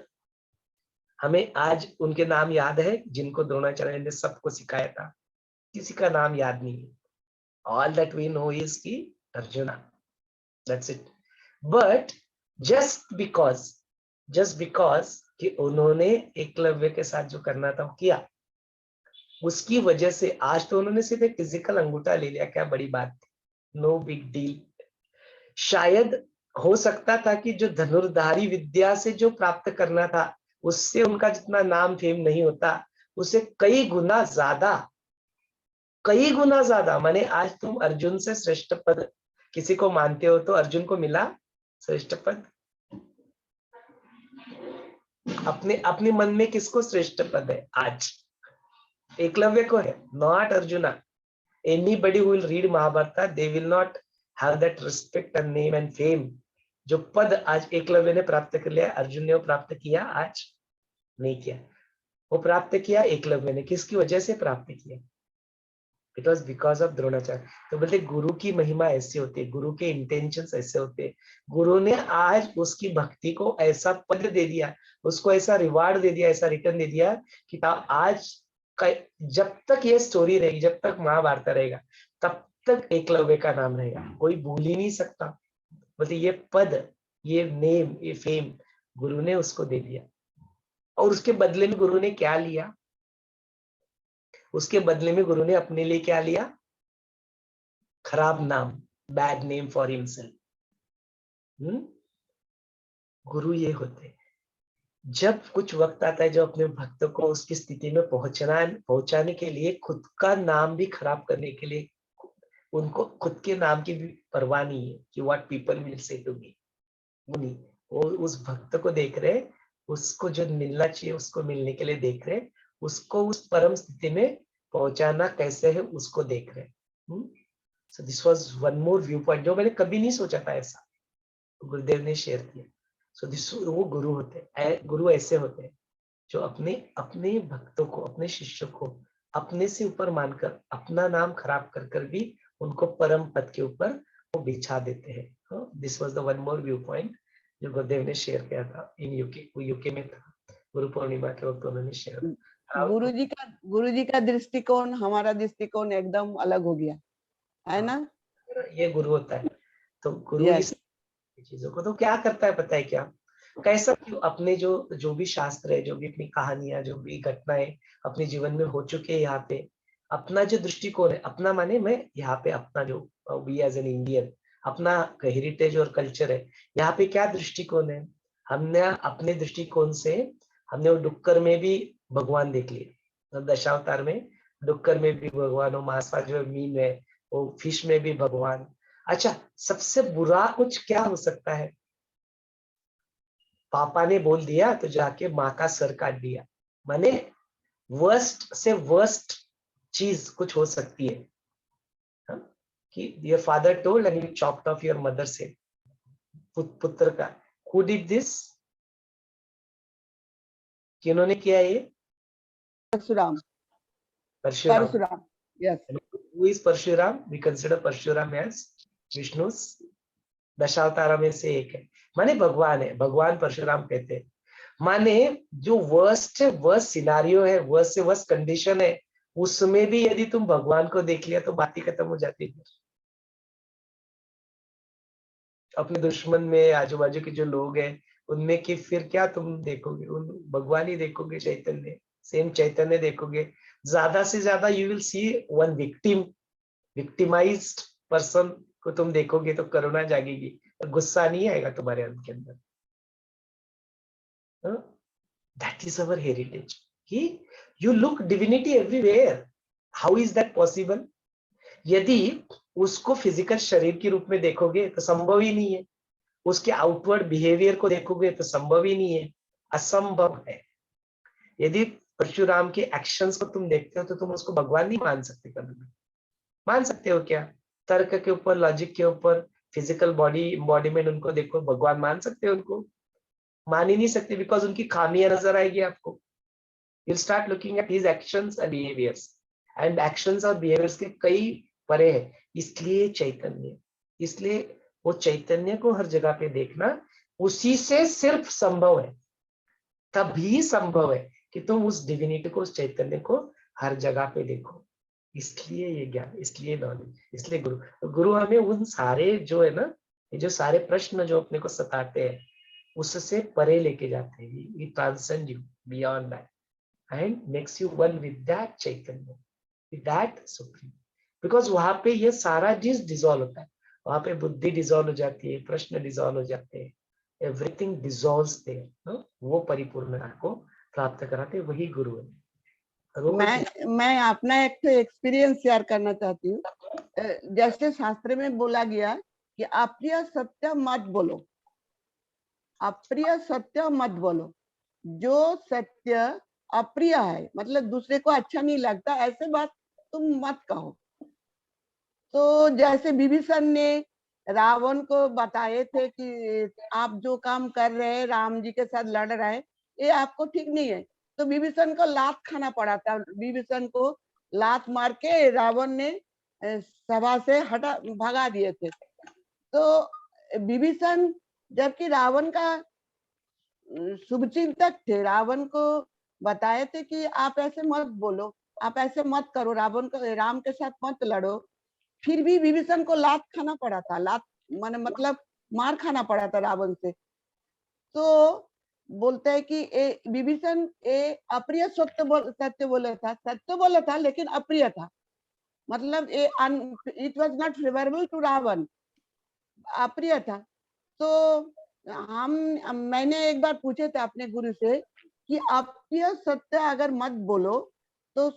हमें आज उनके नाम याद है जिनको द्रोणाचार्य ने सबको सिखाया था? किसी का नाम याद नहीं है। All that we know is कि arjuna, that's it. But just because कि उन्होंने एकलव्य के साथ जो करना था वो किया, उसकी वजह से आज तो उन्होंने सिर्फ एक फिजिकल अंगूठा ले लिया, क्या बड़ी बात थी, नो बिग डील। शायद हो सकता था कि जो धनुर्धारी विद्या से जो प्राप्त करना था उससे उनका जितना नाम फेम नहीं होता, उसे कई गुना ज्यादा। माने आज तुम अर्जुन से श्रेष्ठ पद किसी को मानते हो तो अर्जुन को मिला श्रेष्ठ पद। अपने मन में किसको श्रेष्ठ पद है आज? एकलव्य को है, not arjuna. Anybody who will read Mahabharata, they will not have that respect and name and fame। जो पद आज एकलव्य ने प्राप्त कर लिया, अर्जुन ने वो प्राप्त किया? आज नहीं किया। वो प्राप्त किया एकलव्य ने, किसकी वजह से प्राप्त किया? It was because of Dronacharya. तो बोलते गुरु की महिमा ऐसी होती है, गुरु के इंटेंशंस ऐसे होते हैं। गुरु ने आज उसकी भक्ति को ऐसा पद दे दिया, उसको ऐसा रिवार्ड दे दिया, ऐसा रिटर्न दे दिया कि आज जब तक ये स्टोरी रहेगी, जब तक महाभारत रहेगा, तब तक एकलव्य का नाम रहेगा, कोई भूल ही नहीं सकता। बोलते ये पद ये नेम, ये फेम गुरु ने उसको दे दिया। और उसके बदले में गुरु ने क्या लिया? उसके बदले में गुरु ने अपने लिए क्या लिया? खराब नाम, बैड नेम फॉर हिमसेल्फ। गुरु ये होते हैं। जब कुछ वक्त आता है जो अपने भक्तों को उसकी स्थिति में पहुंचाने के लिए खुद का नाम भी खराब करने के लिए, उनको खुद के नाम की भी परवाह नहीं है कि what people will say to me. नहीं, वो उस भक्त को देख रहे, उसको जो मिलना चाहिए उसको मिलने के लिए देख रहे, उसको उस परम स्थिति में पहुंचाना कैसे है उसको देख रहे। So this was one more view point जो मैंने कभी नहीं सोचा था ऐसा, गुरुदेव ने शेयर किया। सो दिस वो गुरु होते हैं। गुरु ऐसे होते हैं जो अपने अपने भक्तों को, अपने शिष्यों को अपने से ऊपर मानकर अपना नाम खराब कर कर भी उनको परम पद के ऊपर वो बिछा देते हैं। This was the one more view point जो गुरुदेव ने शेयर किया था इन यूके। वो यूके में था, गुरु पूर्णिमा के वक्त उन्होंने शेयर।
गुरुजी का दृष्टिकोण हमारा दृष्टिकोण एकदम अलग हो गया है ना।
ये गुरु होता है। तो गुरु
Yes.
इस चीजों को तो क्या करता है पता है क्या? कैसा क्यों अपने जो भी शास्त्र है, जो भी अपनी कहानियां, जो भी घटनाएं अपने जीवन में हो चुके हैं, यहाँ पे अपना जो दृष्टिकोण है, अपना माने मैं यहाँ पे अपना जो वी एज एन इंडियन अपना हेरिटेज और कल्चर है, यहाँ पे क्या दृष्टिकोण है? हमने अपने दृष्टिकोण से हमने वो डुक्कर में भी भगवान देख लिया, दशावतार में डुक्कर में भी भगवान, वो मासा जो मीन है, वो फिश में भी भगवान। अच्छा, सबसे बुरा कुछ क्या हो सकता है? पापा ने बोल दिया तो जाके माँ का सर काट दिया, माने वर्स्ट से वर्स्ट चीज कुछ हो सकती है। कि your father told and you chopped off your mother से, पुत्र का। Who did this? किन्होंने किया ये?
Parshuram.
Parshuram.
Parshuram, yes.
Who is Parshuram? We consider Parshuram as Vishnu's Dashavatara में से एक है, माने भगवान है, भगवान परशुराम कहते हैं। माने जो वर्स्ट है, वर्स्ट सिनारियो है, वर्स्ट से वर्स्ट कंडीशन है, उसमें भी यदि तुम भगवान को देख लिया तो बात ही खत्म हो जाती है। अपने दुश्मन में आजू बाजू के जो लोग हैं उनमें कि फिर क्या तुम देखोगे? उन भगवान ही देखोगे, चैतन्य, सेम चैतन्य देखोगे। ज्यादा से ज्यादा you will see one victimised person को तुम देखोगे तो करुणा जागेगी, गुस्सा नहीं आएगा तुम्हारे अंदर के अंदर। दैट इज अवर हेरिटेज कि you look divinity everywhere. How is that possible? यदि उसको फिजिकल शरीर के रूप में देखोगे तो संभव ही नहीं है, उसके आउटवर्ड बिहेवियर को देखोगे तो संभव ही नहीं है, असंभव है। यदि परशुराम के एक्शंस को तुम देखते हो तो तुम उसको भगवान नहीं मान सकते। कभी भी मान सकते हो क्या? तर्क के ऊपर, लॉजिक के ऊपर, फिजिकल बॉडी एम्बॉडीमेंट उनको देखो, भगवान मान सकते हो? उनको मान ही नहीं सकते, बिकॉज उनकी खामियां नजर आएगी आपको। You start looking at his actions and behaviours, and actions और बिहेवियर्स के कई परे है। इसलिए चैतन्य, इसलिए वो चैतन्य को हर जगह पे देखना उसी से सिर्फ संभव है, तभी संभव है कि तुम उस डिविनिटी को, उस चैतन्य को हर जगह पे देखो। इसलिए ये ज्ञान, इसलिए नॉलेज, इसलिए गुरु हमें उन सारे जो है ना, ये जो सारे प्रश्न जो अपने को सताते हैं उससे परे लेके जाते हैं। We transcend you beyond that and makes you one with that chaitanya, with that supreme. Because वहां पे ये सारा चीज डिसॉल्व होता है, वहां पे बुद्धि डिसॉल्व हो जाती है, प्रश्न डिसॉल्व हो जाते हैं, एवरीथिंग डिसॉल्व्स देयर। वो परिपूर्णता को प्राप्त कराते वही गुरु है।
मैं अपना एक एक्सपीरियंस शेयर करना चाहती हूँ। जैसे शास्त्र में बोला गया कि अप्रिय सत्य मत बोलो, अप्रिय सत्य मत बोलो। जो सत्य अप्रिय है, मतलब दूसरे को अच्छा नहीं लगता, ऐसे बात तुम मत कहो। तो जैसे विभीषण ने रावण को बताए थे कि आप जो काम कर रहे हैं, राम जी के साथ लड़ रहे हैं, ये आपको ठीक नहीं है। तो विभीषण को लात खाना पड़ा था। विभीषण को लात मार के रावण ने सभा से भगा दिए थे। तो विभीषण, जबकि रावण का शुभचिंतक थे, रावण को बताए थे कि आप ऐसे मत बोलो, आप ऐसे मत करो, राम के साथ मत लड़ो। फिर भी विभीषण को लात खाना पड़ा था। लात मतलब मार खाना पड़ा था रावण से। तो बोलते हैं कि विभीषण अप्रिय सत्य बोला था लेकिन अप्रिय था, मतलब it was not favourable to Ravan, अप्रिय था। तो मैंने एक बार पूछे थे अपने गुरु से कि अप्रिय सत्य अगर मत बोलो तो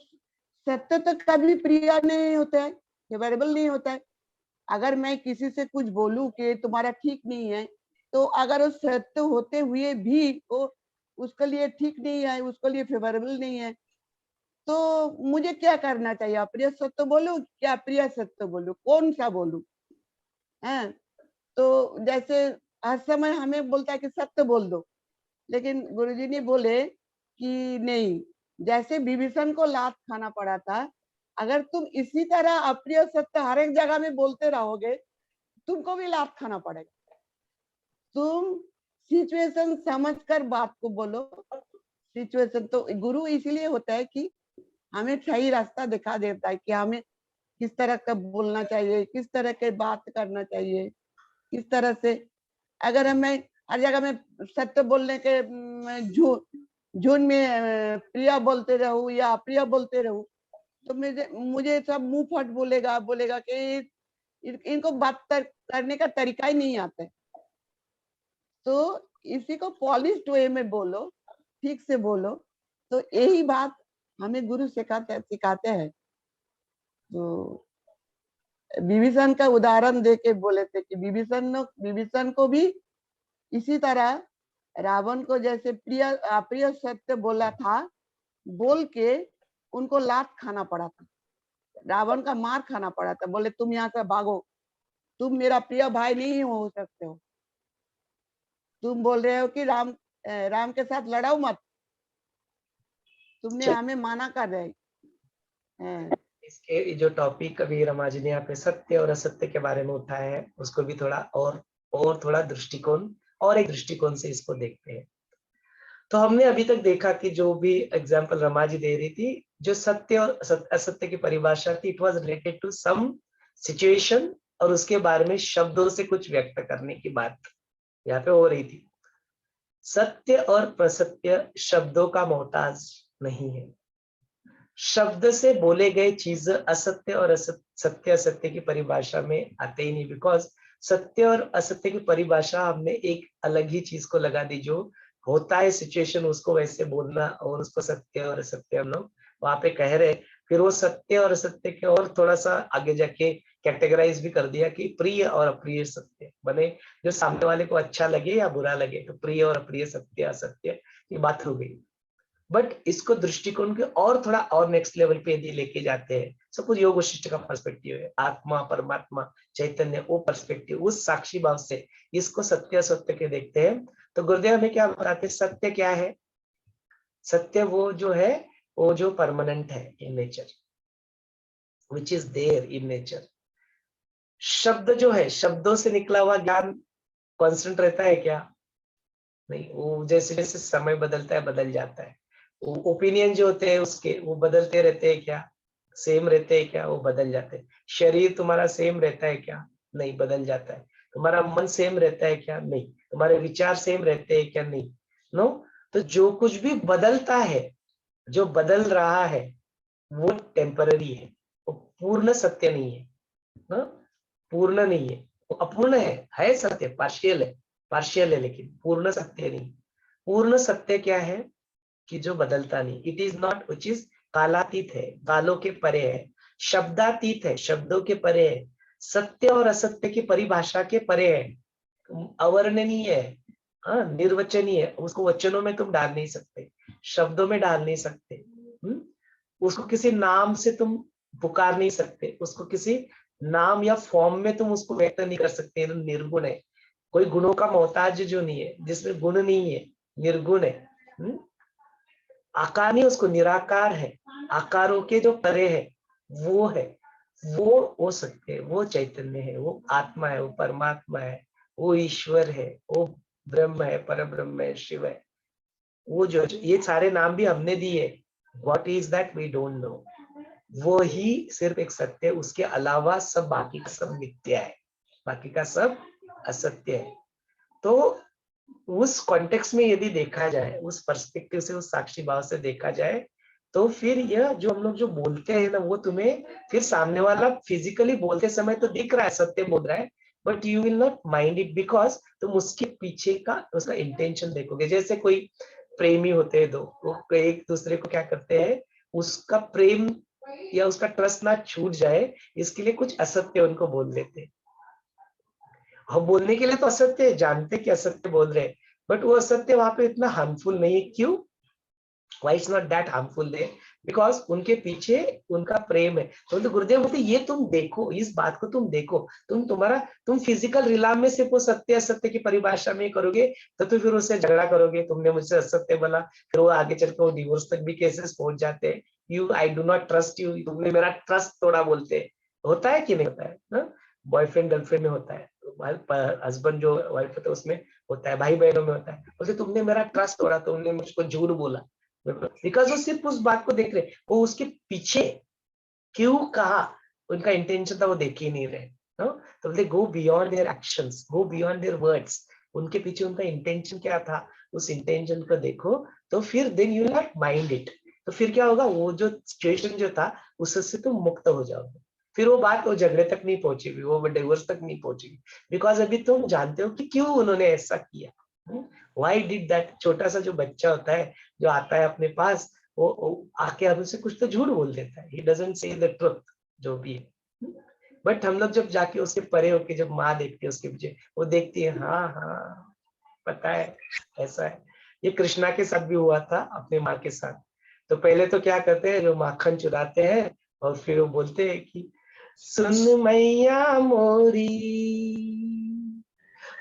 सत्य तो कभी प्रिय नहीं होता है, फेवरेबल नहीं होता है। अगर मैं किसी से कुछ बोलूं कि तुम्हारा ठीक नहीं है, तो अगर वो सत्य होते हुए भी वो उसके लिए ठीक नहीं है, उसके लिए फेवरेबल नहीं है, तो मुझे क्या करना चाहिए? अप्रिय सत्य बोलूं क्या प्रिय सत्य बोलूं, कौन सा बोलूं? है तो जैसे हर समय हमें बोलता है कि सत्य बोल दो, लेकिन गुरुजी ने बोले कि नहीं, जैसे विभीषण को लात खाना पड़ा था, अगर तुम इसी तरह अप्रिय सत्य हर एक जगह में बोलते रहोगे, तुमको भी लात खाना पड़ेगा। तुम सिचुएशन समझकर बात को बोलो। सिचुएशन तो गुरु इसीलिए होता है कि हमें सही रास्ता दिखा देता है कि हमें किस तरह का बोलना चाहिए, किस तरह के बात करना चाहिए, किस तरह से। अगर हमें हर जगह में सत्य बोलने के झूठ में प्रिया बोलते रहूं या अप्रिय बोलते रहूं, तो मुझे सब मुंह फट बोलेगा कि इनको बात करने का तरीका ही नहीं आता है। तो इसी को पॉलिश्ड वे में बोलो, ठीक से बोलो, तो यही बात हमें गुरु सिखाते हैं। तो विभीषण का उदाहरण देके बोले थे कि विभीषण को भी इसी तरह रावण को जैसे अप्रिय सत्य बोला था, बोल के उनको लात खाना पड़ा था, रावण का मार खाना पड़ा था। बोले तुम यहाँ से भागो, तुम मेरा प्रिय भाई नहीं हो सकते हो, तुम बोल रहे हो कि राम के साथ लड़ाओ मत, तुमने हमें माना कर रहे हैं।
इसके जो टॉपिक अभी रमा जी ने यहाँ पे सत्य और असत्य के बारे में उठाया है, उसको भी थोड़ा और थोड़ा दृष्टिकोण और एक दृष्टिकोण से इसको देखते हैं। तो हमने अभी तक देखा कि जो भी एग्जाम्पल रमा जी दे रही थी, जो सत्य और असत्य की परिभाषा थी, it was related to some situation, और उसके बारे में शब्दों से कुछ व्यक्त करने की बात यहाँ पे हो रही थी। सत्य और प्रसत्य शब्दों का मोहताज नहीं है। शब्द से बोले गए चीज असत्य और सत्य असत्य की परिभाषा में आते ही नहीं, बिकॉज सत्य और असत्य की परिभाषा हमने एक अलग ही चीज को लगा दी, जो होता है सिचुएशन उसको वैसे बोलना, और उसको सत्य और असत्य हम लोग वहां पे कह रहे। फिर वो सत्य और असत्य के और थोड़ा सा आगे जाके कैटेगराइज भी कर दिया कि प्रिय और अप्रिय सत्य बने, जो सामने वाले को अच्छा लगे या बुरा लगे, तो प्रिय और अप्रिय सत्य असत्य ये बात हो गई। बट इसको दृष्टिकोण के और थोड़ा और नेक्स्ट लेवल पे यदि लेके जाते हैं, सपोज योग वशिष्ठ का पर्सपेक्टिव है, आत्मा परमात्मा चैतन्य, वो पर्सपेक्टिव, उस साक्षी भाव से इसको सत्य असत्य के देखते हैं, तो गुरुदेव हमें क्या बताते हैं? सत्य क्या है? सत्य वो जो है, वो जो परमानेंट है in nature, which is there in nature. शब्द जो है, शब्दों से निकला हुआ ज्ञान कांस्टेंट रहता है क्या? नहीं, वो जैसे जैसे समय बदलता है बदल जाता है। ओपिनियन जो होते हैं उसके, वो बदलते रहते हैं क्या? सेम रहते हैं क्या? वो बदल जाते हैं। शरीर तुम्हारा सेम रहता है क्या? नहीं, बदल जाता है। तुम्हारा मन सेम रहता है क्या? नहीं। तुम्हारे विचार सेम रहते हैं क्या? नहीं। नो। तो जो कुछ भी बदलता है, जो बदल रहा है, वो टेम्पररी है, वो पूर्ण सत्य नहीं है ना? पूर्ण नहीं है, वो अपूर्ण है सत्य, पार्शियल है, लेकिन पूर्ण सत्य नहीं। पूर्ण सत्य क्या है? कि जो बदलता नहीं, it is not, which is कालातीत है, कालों के परे है, शब्दातीत है, शब्दों के परे है, सत्य और असत्य की परिभाषा के परे है, अवर्णनीय है, हाँ, निर्वचनीय है, उसको वचनों में तुम डाल नहीं सकते, शब्दों में डाल नहीं सकते, उसको किसी नाम से तुम पुकार नहीं सकते, उसको किसी नाम या फॉर्म में तुम उसको व्यक्त नहीं कर सकते। निर्गुण है, कोई गुणों का मोहताज जो नहीं है, जिसमें गुण नहीं है, निर्गुण है। आकार नहीं, उसको निराकार है, आकारों के जो परे है वो है, वो सत्य है, वो चैतन्य है, वो आत्मा है, वो परमात्मा है, वो ईश्वर है, वो ब्रह्म है, परब्रह्म है, शिव है। वो जो ये सारे नाम भी हमने दिए, what is that we don't know. वो ही सिर्फ एक सत्य है, उसके अलावा सब बाकी का सब मिथ्या है, बाकी का सब असत्य है। तो उस कॉन्टेक्स्ट में यदि देखा जाए, उस पर्सपेक्टिव से, उस साक्षी भाव से देखा जाए, तो फिर यह जो हम लोग जो बोलते हैं ना, वो तुम्हें फिर सामने वाला फिजिकली बोलते समय तो दिख रहा है सत्य बोल रहा है, but you will not mind it, because तुम उसके पीछे का उसका इंटेंशन देखोगे। जैसे कोई प्रेमी होते हैं दो, वो एक दूसरे को क्या करते हैं, उसका प्रेम या उसका ट्रस्ट ना छूट जाए, इसके लिए कुछ असत्य उनको बोल देते हैं। हम बोलने के लिए तो असत्य जानते कि असत्य बोल रहे हैं, बट वो असत्य वहां पे इतना हार्मफुल नहीं है। क्यों? Why it's not that harmful there? Because उनके पीछे उनका प्रेम है। तो गुरुदेव बोलते ये तुम देखो, इस बात को तुम देखो, तुम फिजिकल रिलाम में सिर्फ वो सत्य असत्य की परिभाषा में करोगे, तो फिर उससे झगड़ा करोगे, तुमने मुझसे असत्य बोला, फिर वो आगे चलकर वो डिवोर्स तक भी केसेस पहुंच जाते हैं। I do not trust you, तुमने मेरा ट्रस्ट तोड़ा बोलते हैं। होता है कि नहीं होता है? बॉयफ्रेंड गर्लफ्रेंड में होता है, हस्बैंड जो वाइफ होता है उसमें होता है, भाई बहनों में होता है। बोलते तुमने मेरा ट्रस्ट तोड़ा, तुमने मुझको झूठ बोला, बिकॉज वो सिर्फ उस बात को देख रहे, वो उसके पीछे क्यों कहा, उनका इंटेंशन था वो देख ही नहीं रहे। तो they go beyond their actions, go beyond their words, उनके पीछे उनका इंटेंशन क्या था, उस इंटेंशन को देखो, तो फिर then you will not mind it. तो फिर क्या होगा, वो जो सिचुएशन जो था उससे तुम मुक्त हो जाओगे। फिर वो बात वो झगड़े तक नहीं पहुंचेगी, वो डिवोर्स तक नहीं पहुंचेगी, बिकॉज अभी तुम जानते हो कि क्यों उन्होंने ऐसा किया। Why did that? छोटा सा जो बच्चा होता है, जो आता है अपने पास, वो आके हमसे कुछ तो झूठ बोल देता है, he doesn't say the truth, जो भी है। बट हम लोग जब जाके उसके परे होके जब माँ देखती है उसके पीछे, वो देखती है, हाँ हाँ पता है ऐसा है। ये कृष्णा के साथ भी हुआ था, अपने माँ के साथ। तो पहले तो क्या करते हैं, जो माखन चुराते हैं, और फिर वो बोलते हैं कि सुन मैया मोरी,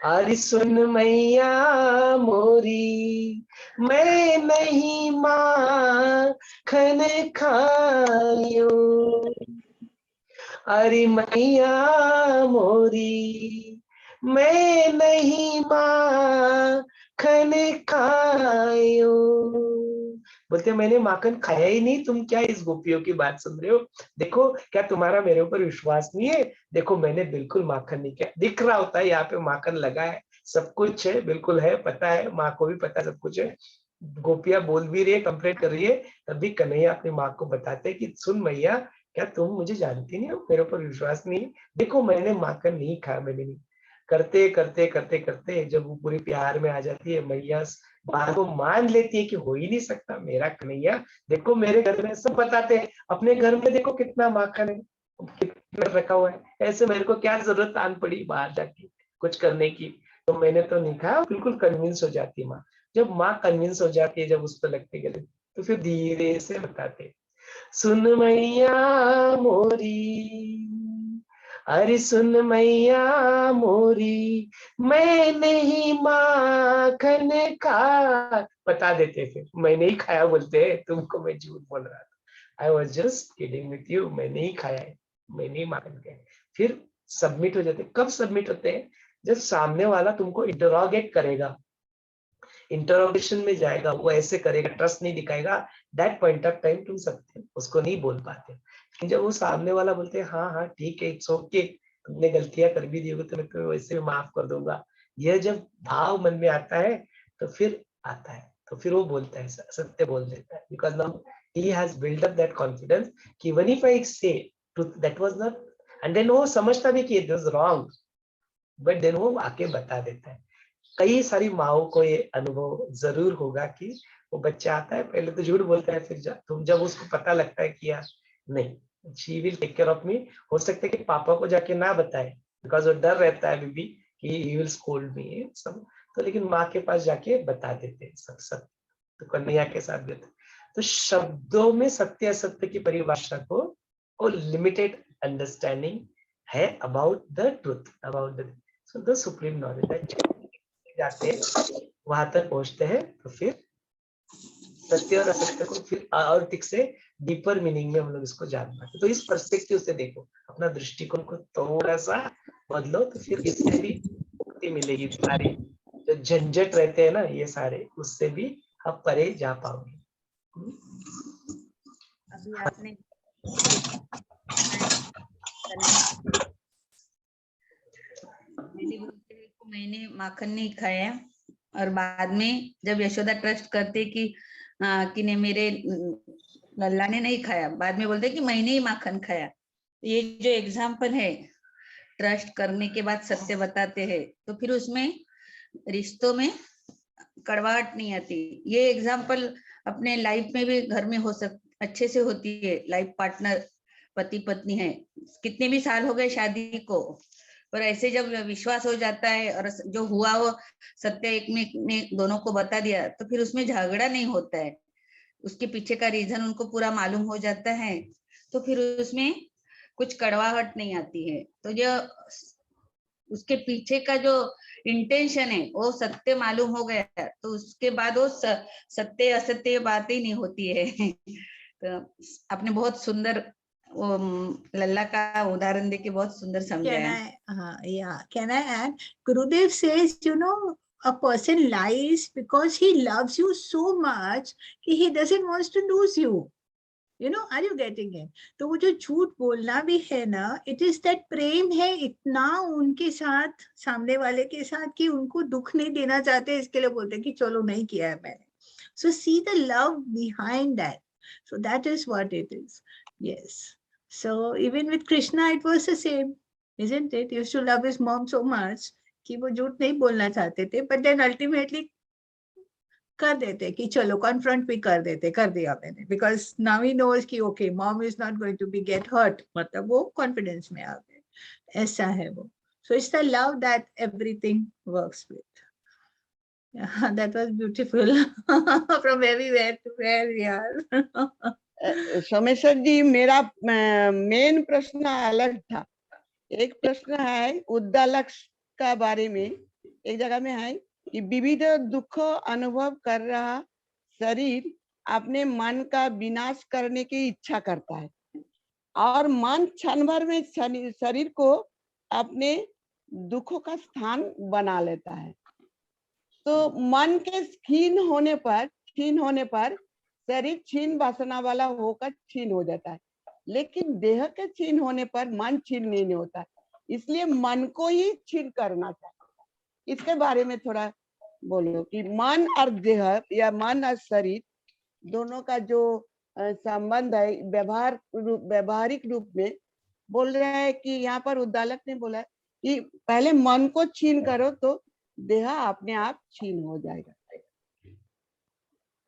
अरे सुन मैया मोरी, मैं नहीं माखन खायो, अरे मैया मोरी, मैं नहीं माखन खायो। बोलते मैंने माखन खाया ही नहीं, तुम क्या इस गोपियों की बात सुन रहे हो? देखो क्या तुम्हारा मेरे ऊपर विश्वास नहीं है? देखो मैंने बिल्कुल माखन नहीं किया, दिख रहा होता है यहाँ पे माखन लगा है, सब कुछ है, बिल्कुल है, पता है, माँ को भी पता सब कुछ है। गोपियां बोल भी रही है, कंप्लेंट कर रही है, तभी कन्हैया अपनी माँ को बताते कि सुन मैया, क्या तुम मुझे जानती नहीं हो, मेरे ऊपर विश्वास नहीं, देखो मैंने माखन नहीं खाया, मैंने नहीं। करते करते करते करते जब वो पूरी प्यार में आ जाती है, मैया बात को मान लेती है कि हो ही नहीं सकता, मेरा कन्हैया, देखो मेरे घर में सब बताते हैं, अपने घर में देखो कितना माखन है, कितना रखा हुआ है, ऐसे मेरे को क्या जरूरत आन पड़ी बाहर जाके कुछ करने की, तो मैंने तो नहीं खाया। बिल्कुल कन्विंस हो जाती है माँ। जब माँ कन्विंस हो जाती है, जब उस पर लगते गले, तो फिर धीरे से बताते, सुन मैया मोरी, अरे सुन मैया मोरी, मैं नहीं माखन खा, बता देते थे मैं नहीं खाया, बोलते तुमको मैं झूठ बोल रहा था, I was just kidding with you, मैं नहीं खाया है, मैं नहीं माखन खाया। फिर सबमिट हो जाते। कब सबमिट होते हैं? जब सामने वाला तुमको इंटरोगेट करेगा, इंटरोगेशन में जाएगा, वो ऐसे करेगा, ट्रस्ट नहीं दिखाएगा, दैट पॉइंट ऑफ टाइम तुम सत्य उसको नहीं बोल पाते। लेकिन जब वो सामने वाला बोलते हैं हाँ हाँ ठीक है, इट्स ओके, तुमने गलतियां कर भी दी होगी तो मैं तुम्हें वैसे भी माफ कर दूंगा, यह जब भाव मन में आता है, तो फिर आता है, तो फिर वो बोलता है, सत्य बोल देता है, because now he has build up that confidence कि when if I say truth that was not, and then वो समझता भी कि it was wrong, but then वो आके बता देता है। कई सारी माओ को ये अनुभव जरूर होगा कि वो बच्चा आता है, पहले तो झूठ बोलता है, फिर तुम जब उसको पता लगता है कि यार नहीं, she will take care of me, हो सकता है कि पापा को जाके ना बताए, बिकॉज वो डर रहता है अभी भी कि ही विल स्कोल्ड मी सब, तो लेकिन माँ के पास जाके बता देते हैं सब सब। तो कन्हैया के साथ भी होता है। तो शब्दों में सत्य असत्य की परिभाषा को और लिमिटेड अंडरस्टैंडिंग है about the truth, about the supreme knowledge, जाते हैं वहां तक पहुंचते हैं, तो फिर सत्य और असत्य को फिर और ठीक से डीपर मीनिंग में हम लोग इसको जान पाते। तो इस पर्सपेक्टिव से देखो, अपना दृष्टिकोण को थोड़ा सा बदलो, तो फिर इससे भी मुक्ति मिलेगी, सारी जो झंझट रहते हैं ना ये सारे, उससे भी आप परे जा पाओगे।
अभी आपने
मैंने माखन नहीं खाया, और बाद में जब यशोदा ट्रस्ट करते कि ने मेरे लल्ला ने नहीं खाया, बाद में बोलते कि मैंने ही माखन खाया। ये जो एग्जाम्पल है, ट्रस्ट करने के बाद सत्य बताते हैं, तो फिर उसमें रिश्तों में कड़वाहट नहीं आती। ये एग्जाम्पल अपने लाइफ में भी घर में अच्छे से होती है। लाइफ पार्टनर पति पत्नी है, कितने भी साल हो गए शादी को, पर ऐसे जब विश्वास हो जाता है और जो हुआ वो सत्य एक में ने दोनों को बता दिया, तो फिर उसमें झगड़ा नहीं होता है। उसके पीछे का रीजन उनको पूरा मालूम हो जाता है, तो फिर उसमें कुछ कड़वाहट नहीं आती है। तो जो उसके पीछे का जो इंटेंशन है वो सत्य मालूम हो गया, तो उसके बाद वो सत्य असत्य बात ही नहीं होती है। तो आपने बहुत सुंदर वो लल्ला का उदाहरण देके बहुत सुंदर समझाया।
Can I add? Gurudev says, a person lies because he loves you so much he doesn't want to lose you. Are you getting it? तो वो जो झूठ बोलना भी है ना, it is that प्रेम है इतना उनके साथ, सामने वाले के साथ, कि उनको दुख नहीं देना चाहते, इसके लिए बोलते हैं कि चलो नहीं किया है मैंने. So see the love behind that. So that is what it is. Yes. So even with Krishna it was the same, isn't it? He used to love his mom so much कि वो झूठ नहीं बोलना चाहते थे, but then ultimately कर देते कि चलो कॉन्फ्रंट भी कर दिया मैंने, बिकॉज नाउ ही नोज कि okay mom is not going to be get hurt, मतलब वो कॉन्फिडेंस में आ गए. ऐसा है वो. So it's the love that everything works with. That was beautiful. From everywhere to where we are.
Someshwar ji, मेरा मेन प्रश्न अलग था. एक प्रश्न है उद्दालक का बारे में. एक जगह में है कि विविध दुख अनुभव कर रहा शरीर अपने मन का विनाश करने की इच्छा करता है, और मन क्षण भर में शरीर को अपने दुखों का स्थान बना लेता है. तो मन के क्षीण होने पर शरीर क्षीण वासना वाला होकर क्षीण हो जाता है, लेकिन देह के क्षीण होने पर मन क्षीण नहीं होता है. इसलिए मन को ही क्षीण करना चाहिए. इसके बारे में थोड़ा बोलो कि मन और देह या मन और शरीर दोनों का जो संबंध है व्यवहारिक रूप में बोल रहे हैं कि यहाँ पर उद्दालक ने बोला कि पहले मन को छीन करो तो देह अपने आप छीन हो जाएगा.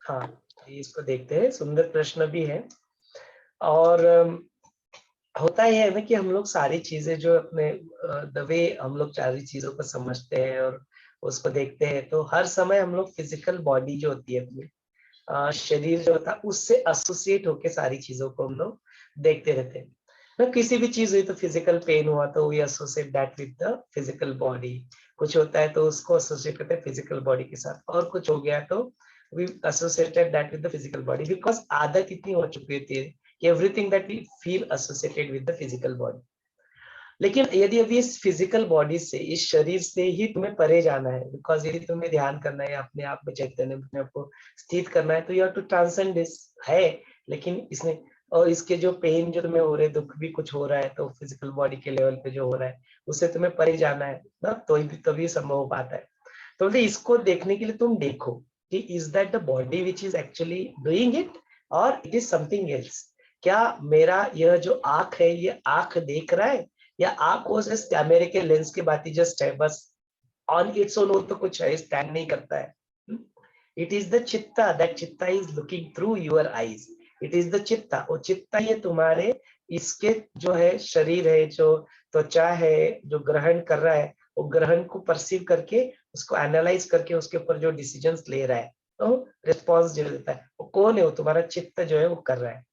हाँ, इसको देखते हैं. सुंदर प्रश्न भी है. और होता यह है ना कि हम लोग सारी चीजें जो अपने द वे हम लोग सारी चीजों को समझते हैं और उसको देखते हैं, तो हर समय हम लोग फिजिकल बॉडी जो होती है अपनी शरीर जो होता है उससे एसोसिएट होके सारी चीजों को हम लोग देखते रहते हैं ना. किसी भी चीज हुई तो फिजिकल पेन हुआ तो we associate that with the physical body. कुछ होता है तो उसको एसोसिएट करते हैं फिजिकल बॉडी के साथ, और कुछ हो गया तो we associated that with the physical body, because आदत इतनी हो चुकी होती है कि everything that we feel associated with the physical body. लेकिन यदि अभी इस फिजिकल बॉडी से, इस शरीर से ही तुम्हें परे जाना है, बिकॉज यदि तुम्हें ध्यान करना है, अपने आप में चैतन्य अपने आप को स्थित करना है, तो you have to transcend this है. लेकिन इसमें और इसके जो पेन जो तुम्हें हो रहे, दुख भी कुछ हो रहा है, तो फिजिकल बॉडी के लेवल पे जो हो रहा है उससे तुम्हें परे जाना है ना, तो तभी संभव हो पाता है. तो इसको देखने के लिए तुम देखो कि is that the body which is actually doing it और इट इज समथिंग एल्स. क्या मेरा यह जो आंख है, ये आंख देख रहा है, या आंख वो जस्ट कैमरे के लेंस की बात ही जस्ट है बस, ऑन इट्स ओन वो तो कुछ है, स्टैंड नहीं करता है. इट इज द चित्ता, दैट चित्ता is looking through your eyes. It is the चित्ता. वो चित्ता ये तुम्हारे इसके जो है शरीर है, जो त्वचा है, जो ग्रहण कर रहा है, वो ग्रहण को परसीव करके उसको एनालाइज करके उसके ऊपर जो डिसीजंस ले रहा है, तो रिस्पॉन्स जो देता है, वो कौन है? वो तुम्हारा चित्त जो है वो कर रहा है.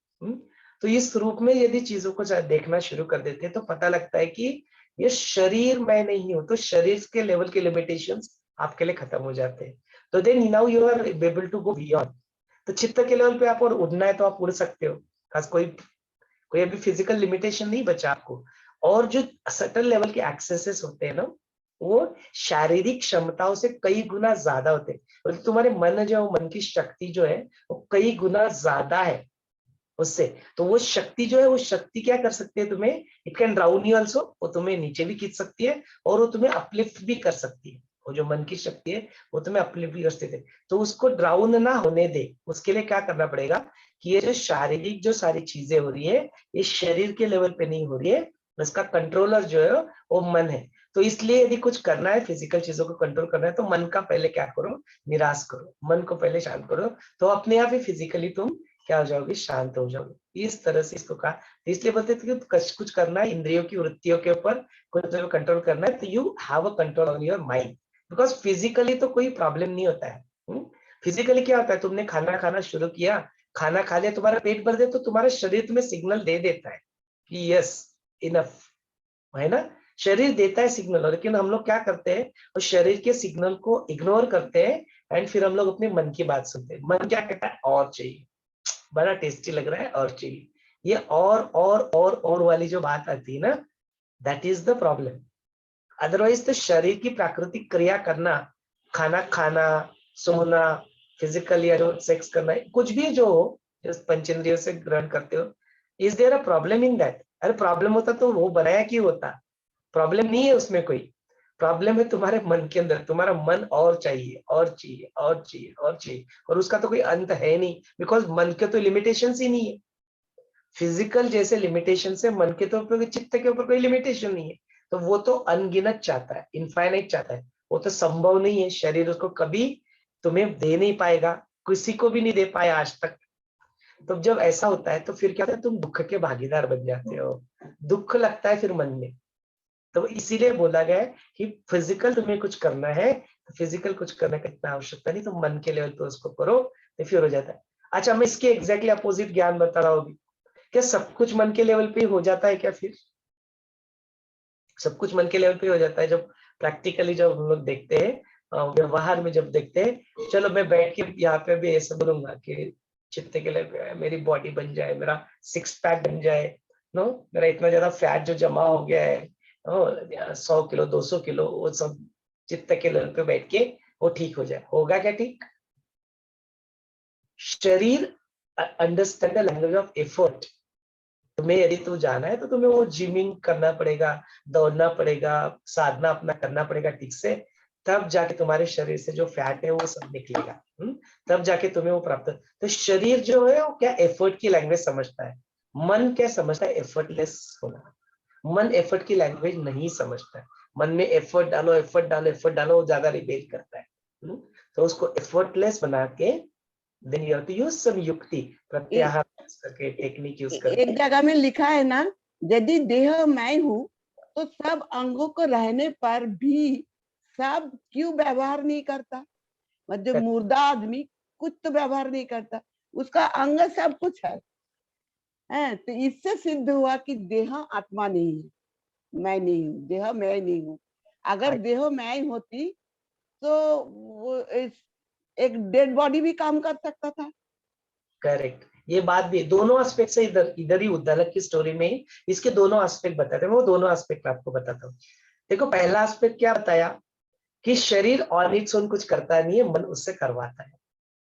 तो इस रूप में यदि चीजों को देखना शुरू कर देते हैं तो पता लगता है कि ये शरीर मैं नहीं हूं, तो शरीर के लेवल के लिमिटेशंस आपके लिए खत्म हो जाते हैं. तो then now you are able to go beyond. तो चित्त के लेवल पे आप और उड़ना है तो आप उड़ सकते हो, खास कोई अभी फिजिकल लिमिटेशन नहीं बचा आपको. और जो सटल लेवल के एक्सेसेस होते हैं ना, वो शारीरिक क्षमताओं से कई गुना ज्यादा होते हैं. और तुम्हारे मन जो मन की शक्ति जो है वो कई गुना ज्यादा है उससे। तो वो शक्ति जो है, वो शक्ति क्या कर सकती है तुम्हें, it can drown you also, वो तुम्हें नीचे भी खींच सकती है और वो तुम्हें अपलिफ्ट भी कर सकती है। वो जो मन की शक्ति है वो तुम्हें अपलिफ्ट भी कर सकती है। तो उसको ड्राउन ना होने दे, उसके लिए क्या करना पड़ेगा कि ये जो शारीरिक जो सारी चीजें हो रही है, ये शरीर के लेवल पे नहीं हो रही है, इसका कंट्रोलर जो है वो मन है। तो इसलिए यदि कुछ करना है, फिजिकल चीजों को कंट्रोल करना है, तो मन का पहले क्या करो, निराश करो, मन को पहले शांत करो, तो अपने आप ही फिजिकली तुम क्या हो जाओगे, शांत हो जाओगे। इस तरह से इसको कहा। इसलिए बोलते थे कि कुछ करना है इंद्रियों की वृत्तियों के ऊपर, कुछ तुम्हें कंट्रोल करना है, तो you have a control on your mind. Because physically तो कोई प्रॉब्लम नहीं होता है। फिजिकली क्या होता है, तुमने खाना खाना शुरू किया, खाना खा लिया, तुम्हारा पेट भर दे, तो तुम्हारा शरीर तुम्हें सिग्नल दे देता है कि यस इनफ, है ना, शरीर देता है सिग्नल। लेकिन हम लोग क्या करते हैं, उस शरीर के सिग्नल को इग्नोर करते हैं एंड फिर हम लोग अपने मन की बात सुनते हैं। मन क्या कहता है, और चाहिए, बड़ा टेस्टी लग रहा है, और चाहिए। ये और वाली जो बात आती है ना, that is the problem. Otherwise तो शरीर की प्राकृतिक क्रिया करना, खाना खाना, सोना, फिजिकल या जो सेक्स करना, कुछ भी जो हो, जो पंचेंद्रियों से ग्रहण करते हो, is there a problem in that? अरे प्रॉब्लम होता तो वो बनाया क्यों होता? प्रॉब्लम नहीं है उसमें कोई, प्रॉब्लम है तुम्हारे मन के अंदर। तुम्हारा मन और चाहिए और चाहिए और चाहिए और चाहिए, और उसका तो कोई अंत है नहीं, बिकॉज मन के तो लिमिटेशंस ही नहीं है। फिजिकल जैसे लिमिटेशन से मन के तो ऊपर, चित्त के ऊपर कोई लिमिटेशन नहीं है। तो वो तो अनगिनत चाहता है, इनफाइनाइट चाहता है। वो तो संभव नहीं है, शरीर उसको कभी तुम्हें दे नहीं पाएगा, किसी को भी नहीं दे पाया आज तक। तो जब ऐसा होता है तो फिर क्या होता है, तुम दुख के भागीदार बन जाते हो, दुख लगता है फिर मन में। तो इसीलिए बोला गया है कि फिजिकल तुम्हें कुछ करना है, तो फिजिकल कुछ करने का इतना आवश्यकता नहीं, तो मन के लेवल पे उसको करो, तो फिर हो जाता है। अच्छा, मैं इसके एग्जैक्टली अपोजिट ज्ञान बता रहा हूँ। क्या सब कुछ मन के लेवल पे हो जाता है क्या? फिर सब कुछ मन के लेवल पे हो जाता है जब प्रैक्टिकली जब हम लोग देखते हैं, व्यवहार में जब देखते हैं। चलो मैं बैठ के यहाँ पे भी ऐसा बोलूंगा कि चित्त के लिए मेरी बॉडी बन जाए, मेरा सिक्स पैक बन जाए, नो, मेरा इतना ज्यादा फैट जो जमा हो गया है, 100 किलो 200 किलो, वो सब चित्त के लेवल पे बैठ के वो ठीक हो जाए। होगा क्या ठीक? शरीर understand the language of effort. तुम्हें यदि तो जाना है तो तुम्हें वो जिमिंग करना पड़ेगा, दौड़ना पड़ेगा, साधना अपना करना पड़ेगा ठीक से, तब जाके तुम्हारे शरीर से जो फैट है वो सब निकलेगा। तब जाके तुम्हें वो प्राप्त। तो शरीर जो है वो क्या एफर्ट की लैंग्वेज समझता है, मन क्या समझता है, एफर्टलेस होना। मन एफर्ट की लैंग्वेज नहीं समझता है। मन में एफर्ट डालो एफर्ट डालो एफर्ट डालो, वो ज्यादा रिबेट करता है। तो उसको एफर्टलेस बना के then you have to use some yukti, प्रत्याहार करके, टेक्निक यूज करके।
एक जगह में लिखा है ना, यदि देह मैं हूँ तो सब अंगों को रहने पर भी सब क्यों व्यवहार नहीं करता? मतलब मुर्दा आदमी कुछ तो व्यवहार नहीं करता, उसका अंग सब कुछ है। तो इससे सिद्ध हुआ कि देह आत्मा नहीं है, मैं नहीं हूँ, देह मैं नहीं हूँ। अगर देह मैं होती तो वो एक डेड बॉडी भी काम कर सकता था।
करेक्ट, ये बात भी दोनों एस्पेक्ट से, इधर ही उद्दालक की स्टोरी में इसके दोनों एस्पेक्ट बताते हैं। मैं वो दोनों एस्पेक्ट आपको बताता हूँ। देखो, पहला एस्पेक्ट क्या बताया कि शरीर ऑन इट्स ओन कुछ करता नहीं है, मन उससे करवाता है।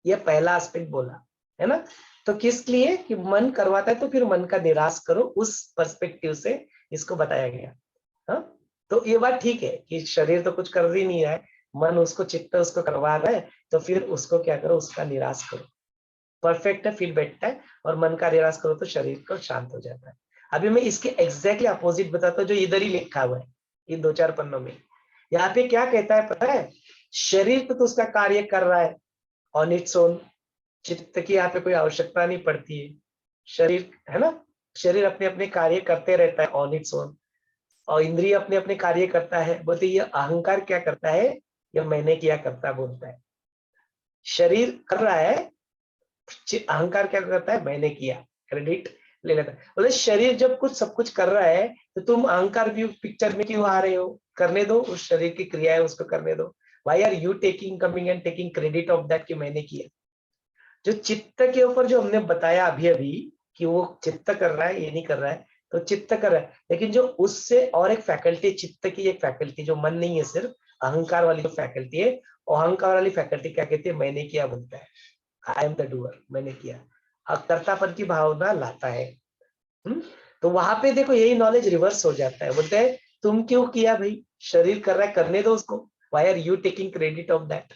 ये पहला एस्पेक्ट बोला है ना। तो किस लिए कि मन करवाता है, तो फिर मन का निराश करो, उस पर्सपेक्टिव से इसको बताया गया। हाँ, तो ये बात ठीक है कि शरीर तो कुछ कर ही नहीं रहा है, मन उसको, चित्त उसको करवा रहा है, तो फिर उसको क्या करो, उसका निराश करो। परफेक्ट है, फिर बैठता है, और मन का निराश करो तो शरीर को शांत हो जाता है। अभी मैं इसके एग्जैक्टली अपोजिट बताता हूँ, जो इधर ही लिखा हुआ है इन 2-4 पन्नों में। यहाँ पे क्या कहता है पता है, शरीर तो उसका कार्य कर रहा है ऑन इट्स ओन, चित्त की यहाँ पे कोई आवश्यकता नहीं पड़ती है। शरीर है ना, शरीर अपने अपने कार्य करते रहता है ऑन इट्स ओन, और इंद्रिय अपने अपने कार्य करता है। बोलते ये अहंकार क्या करता है, ये मैंने किया करता बोलता है। शरीर कर रहा है, अहंकार क्या करता है, मैंने किया, क्रेडिट ले लेता है। बोले शरीर जब कुछ सब कुछ कर रहा है, तो तुम अहंकार व्यू पिक्चर में क्यों आ रहे हो? करने दो, उस शरीर की क्रिया है उसको करने दो। Why are you taking coming and taking credit of that कि मैंने किया? जो चित्त के ऊपर जो हमने बताया अभी अभी कि वो चित्त कर रहा है, ये नहीं कर रहा है, तो चित्त कर रहा है। लेकिन जो उससे और एक फैकल्टी, चित्त की एक फैकल्टी जो मन नहीं है, सिर्फ अहंकार वाली जो फैकल्टी है, और अहंकार वाली फैकल्टी क्या कहती है, मैंने किया बोलता है, आई एम द डूअर, मैंने किया। कर्तापन की भावना लाता है। तो वहां पे देखो यही नॉलेज रिवर्स हो जाता है, बोलते हैं तुम क्यों किया भाई, शरीर कर रहा है, करने दो उसको, why are you taking credit of that.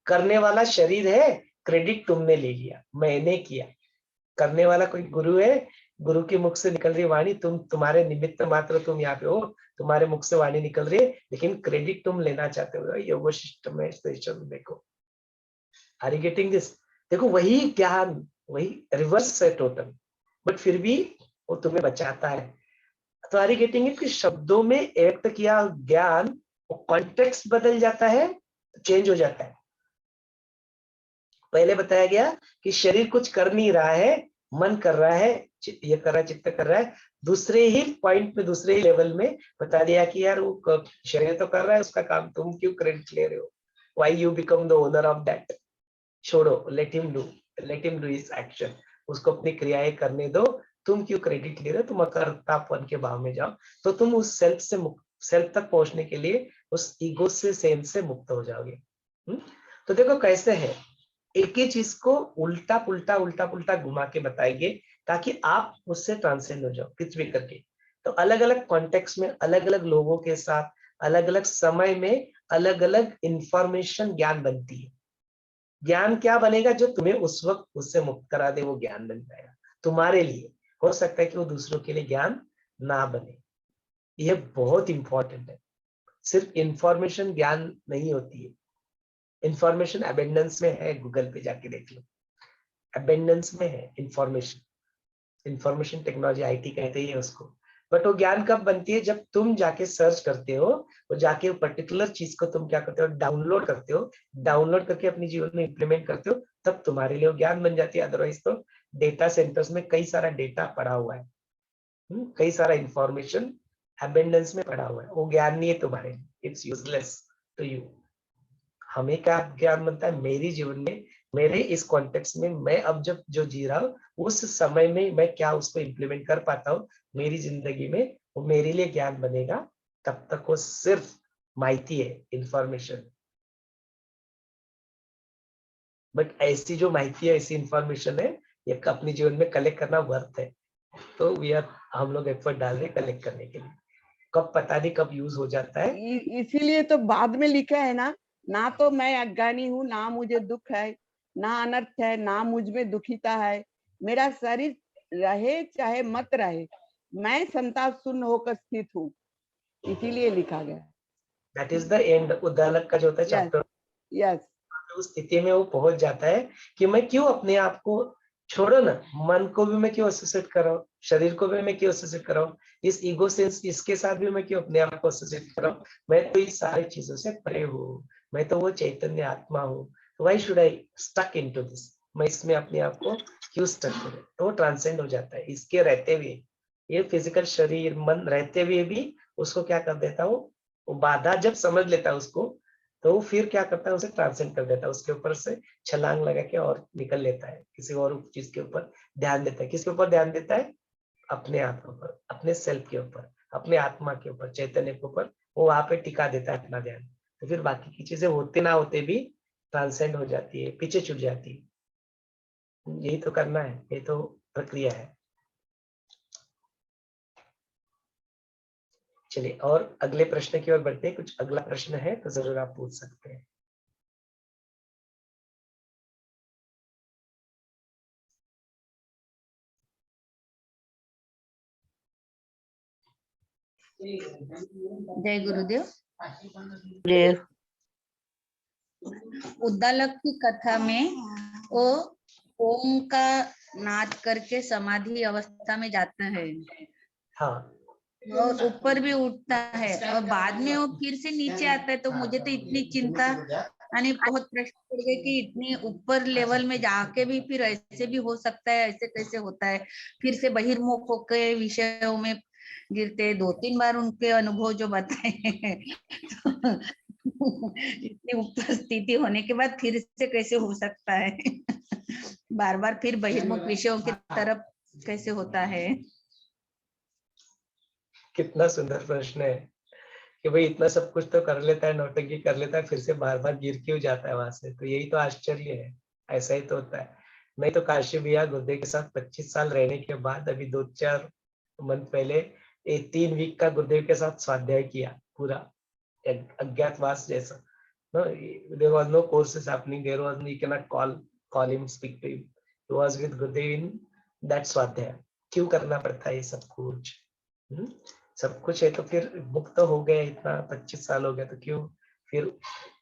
करने वाला शरीर है, क्रेडिट तुमने ले लिया, मैंने किया। करने वाला कोई गुरु है, गुरु के मुख से निकल रही वाणी, तुम्हारे निमित्त मात्र तुम यहाँ पे हो, तुम्हारे मुख से वाणी निकल रही है, लेकिन क्रेडिट तुम लेना चाहते हो। ये वो सिस्टम है स्पिरिचुअल। देखो, आर यू गेटिंग दिस? देखो वही ज्ञान, वही रिवर्स है टोटल, बट फिर भी वो तुम्हें बचाता है। तो आर यू गेटिंग इट? कि शब्दों में व्यक्त किया ज्ञान, वो कॉन्टेक्स्ट बदल जाता है, चेंज हो जाता है। पहले बताया गया कि शरीर कुछ कर नहीं रहा है, मन कर रहा है, ये कर रहा है, चित्त कर रहा है। दूसरे ही पॉइंट पे, दूसरे ही लेवल में बता दिया कि यार वो शरीर तो कर रहा है उसका काम, तुम क्यों क्रेडिट ले रहे हो? Why you become the owner of that? छोड़ो, let him do his action, उसको अपनी क्रियाएं करने दो, तुम क्यों क्रेडिट ले रहे हो? तुम अकर्तापन के भाव में जाओ, तो तुम उस सेल्फ तक पहुंचने के लिए उस ईगो से, सेंस से मुक्त हो जाओगे। तो देखो कैसे है, एक ही चीज को उल्टा पुल्टा घुमा के बताएंगे ताकि आप उससे ट्रांसेंड हो जाओ कुछ भी करके। तो अलग अलग कॉन्टेक्स्ट में, अलग अलग लोगों के साथ, अलग अलग समय में अलग अलग इंफॉर्मेशन ज्ञान बनती है। ज्ञान क्या बनेगा? जो तुम्हें उस वक्त उससे मुक्त करा दे, वो ज्ञान बन जाएगा तुम्हारे लिए। हो सकता है कि वो दूसरों के लिए ज्ञान ना बने। ये बहुत इंपॉर्टेंट है। सिर्फ इंफॉर्मेशन ज्ञान नहीं होती है। इंफॉर्मेशन अबेंडेंस में है, गूगल पे जाके देख लो, अबेंडेंस में है इंफॉर्मेशन टेक्नोलॉजी, आईटी कहते हैं उसको। बट वो ज्ञान कब बनती है? जब तुम जाके सर्च करते हो, और जाके वो पर्टिकुलर चीज को तुम क्या करते हो? डाउनलोड करते हो, डाउनलोड करके अपने जीवन में इंप्लीमेंट करते हो, तब तुम्हारे लिए वो ज्ञान बन जाती है। अदरवाइज तो डेटा सेंटर्स में कई सारा डेटा पड़ा हुआ है, कई सारा इंफॉर्मेशन अबेंडेंस में पड़ा हुआ है, वो ज्ञान नहीं है तुम्हारे लिए, इट्स यूजलेस टू यू। हमें क्या ज्ञान बनता है? मेरी जीवन में, मेरे इस कॉन्टेक्स्ट में, मैं अब जब जो जी रहा हूँ उस समय में मैं क्या उसको इम्प्लीमेंट कर पाता हूँ मेरी जिंदगी में, वो मेरे लिए ज्ञान बनेगा। तब तक वो सिर्फ माहिती है, इंफॉर्मेशन। बट ऐसी जो माहिती है, ऐसी इंफॉर्मेशन है, ये अपने जीवन में कलेक्ट करना वर्थ है। तो हम लोग एफर्ट डाल रहे हैं कलेक्ट करने के लिए। कब पता नहीं कब यूज हो जाता है।
इसीलिए तो बाद में लिखा है ना तो मैं अज्ञानी हूँ, ना मुझे दुख है, ना अनर्थ है, ना मुझ में दुखिता है। मेरा शरीर रहे चाहे मत रहे, मैं संताप शून्य होकर स्थित हूँ। इसीलिए लिखा गया।
That is the end. Uddalak का जो होता है
यस
चैप्टर,
यस
उस स्थिति में वो पहुंच जाता है कि मैं क्यों अपने आप को, छोड़ो ना, मन को भी मैं क्यों एसोसिएट कर रहा हूँ, शरीर को भी मैं क्यों एसोसिएट कर रहा हूँ, इस ईगो सेंस इसके साथ भी मैं क्यों अपने आप को एसोसिएट कर रहा हूँ? मैं तो इस सारी चीजों से परे हूँ, मैं तो वो चैतन्य आत्मा हूँ। तो why should I stuck into this? मैं इसमें अपने आप को क्यों स्टक करूं? तो वो ट्रांसेंड हो जाता है। इसके रहते हुए, ये फिजिकल शरीर मन रहते हुए भी उसको क्या कर देता हूँ, वो बाधा जब समझ लेता है उसको, तो वो फिर क्या करता है? उसे ट्रांसेंड कर देता है, उसके ऊपर से छलांग लगा के और निकल लेता है, किसी और चीज के ऊपर ध्यान देता है। किसके ऊपर ध्यान देता है? अपने आत्मा पर, अपने सेल्फ के ऊपर, अपने आत्मा के ऊपर, चैतन्य के ऊपर। वो वहां पे टिका देता है अपना ध्यान। तो फिर बाकी की चीजें होते ना होते भी ट्रांसेंड हो जाती है, पीछे छूट जाती है। यही तो करना है, ये तो प्रक्रिया है। चलिए और अगले प्रश्न की ओर बढ़ते हैं। कुछ अगला प्रश्न है तो जरूर आप पूछ सकते हैं।
जय गुरुदेव। उद्दालक की कथा में वो ओम का नाद करके समाधि अवस्था में जाता है,
हाँ,
और ऊपर भी उठता है, और बाद में वो फिर से नीचे आता है। तो मुझे तो इतनी चिंता यानी बहुत प्रश्न पड़ गए कि इतनी ऊपर लेवल में जाके भी फिर ऐसे भी हो सकता है, ऐसे कैसे होता है? फिर से बहिर्मुख होकर विषयों में गिरते। 2-3 बार उनके अनुभव जो बताए हैं इतनी ऊपर स्थिति होने के बाद फिर से कैसे हो सकता है? बार बार फिर बहिर्मुख विषयों की तरफ कैसे होता है?
कितना सुंदर प्रश्न है कि भाई इतना सब कुछ तो कर लेता है, नौटंकी कर लेता है, फिर से बार बार गिर क्यों जाता है वहां से? तो यही तो आश्चर्य है, ऐसा ही तो होता है। नहीं तो काशी भैया गुरुदेव के साथ 25 साल रहने के बाद अभी 2-4 मंथ पहले 3 वीक का गुरुदेव के साथ स्वाध्याय किया, पूरा अज्ञातवास जैसा। No, there was no courses happening. There was you cannot call him, speak to him. He was with Gurudev in that स्वाध्याय। क्यों करना पड़ता है ये सब कुछ? सब कुछ है तो फिर मुक्त हो गए, इतना 25 साल हो गया तो क्यों फिर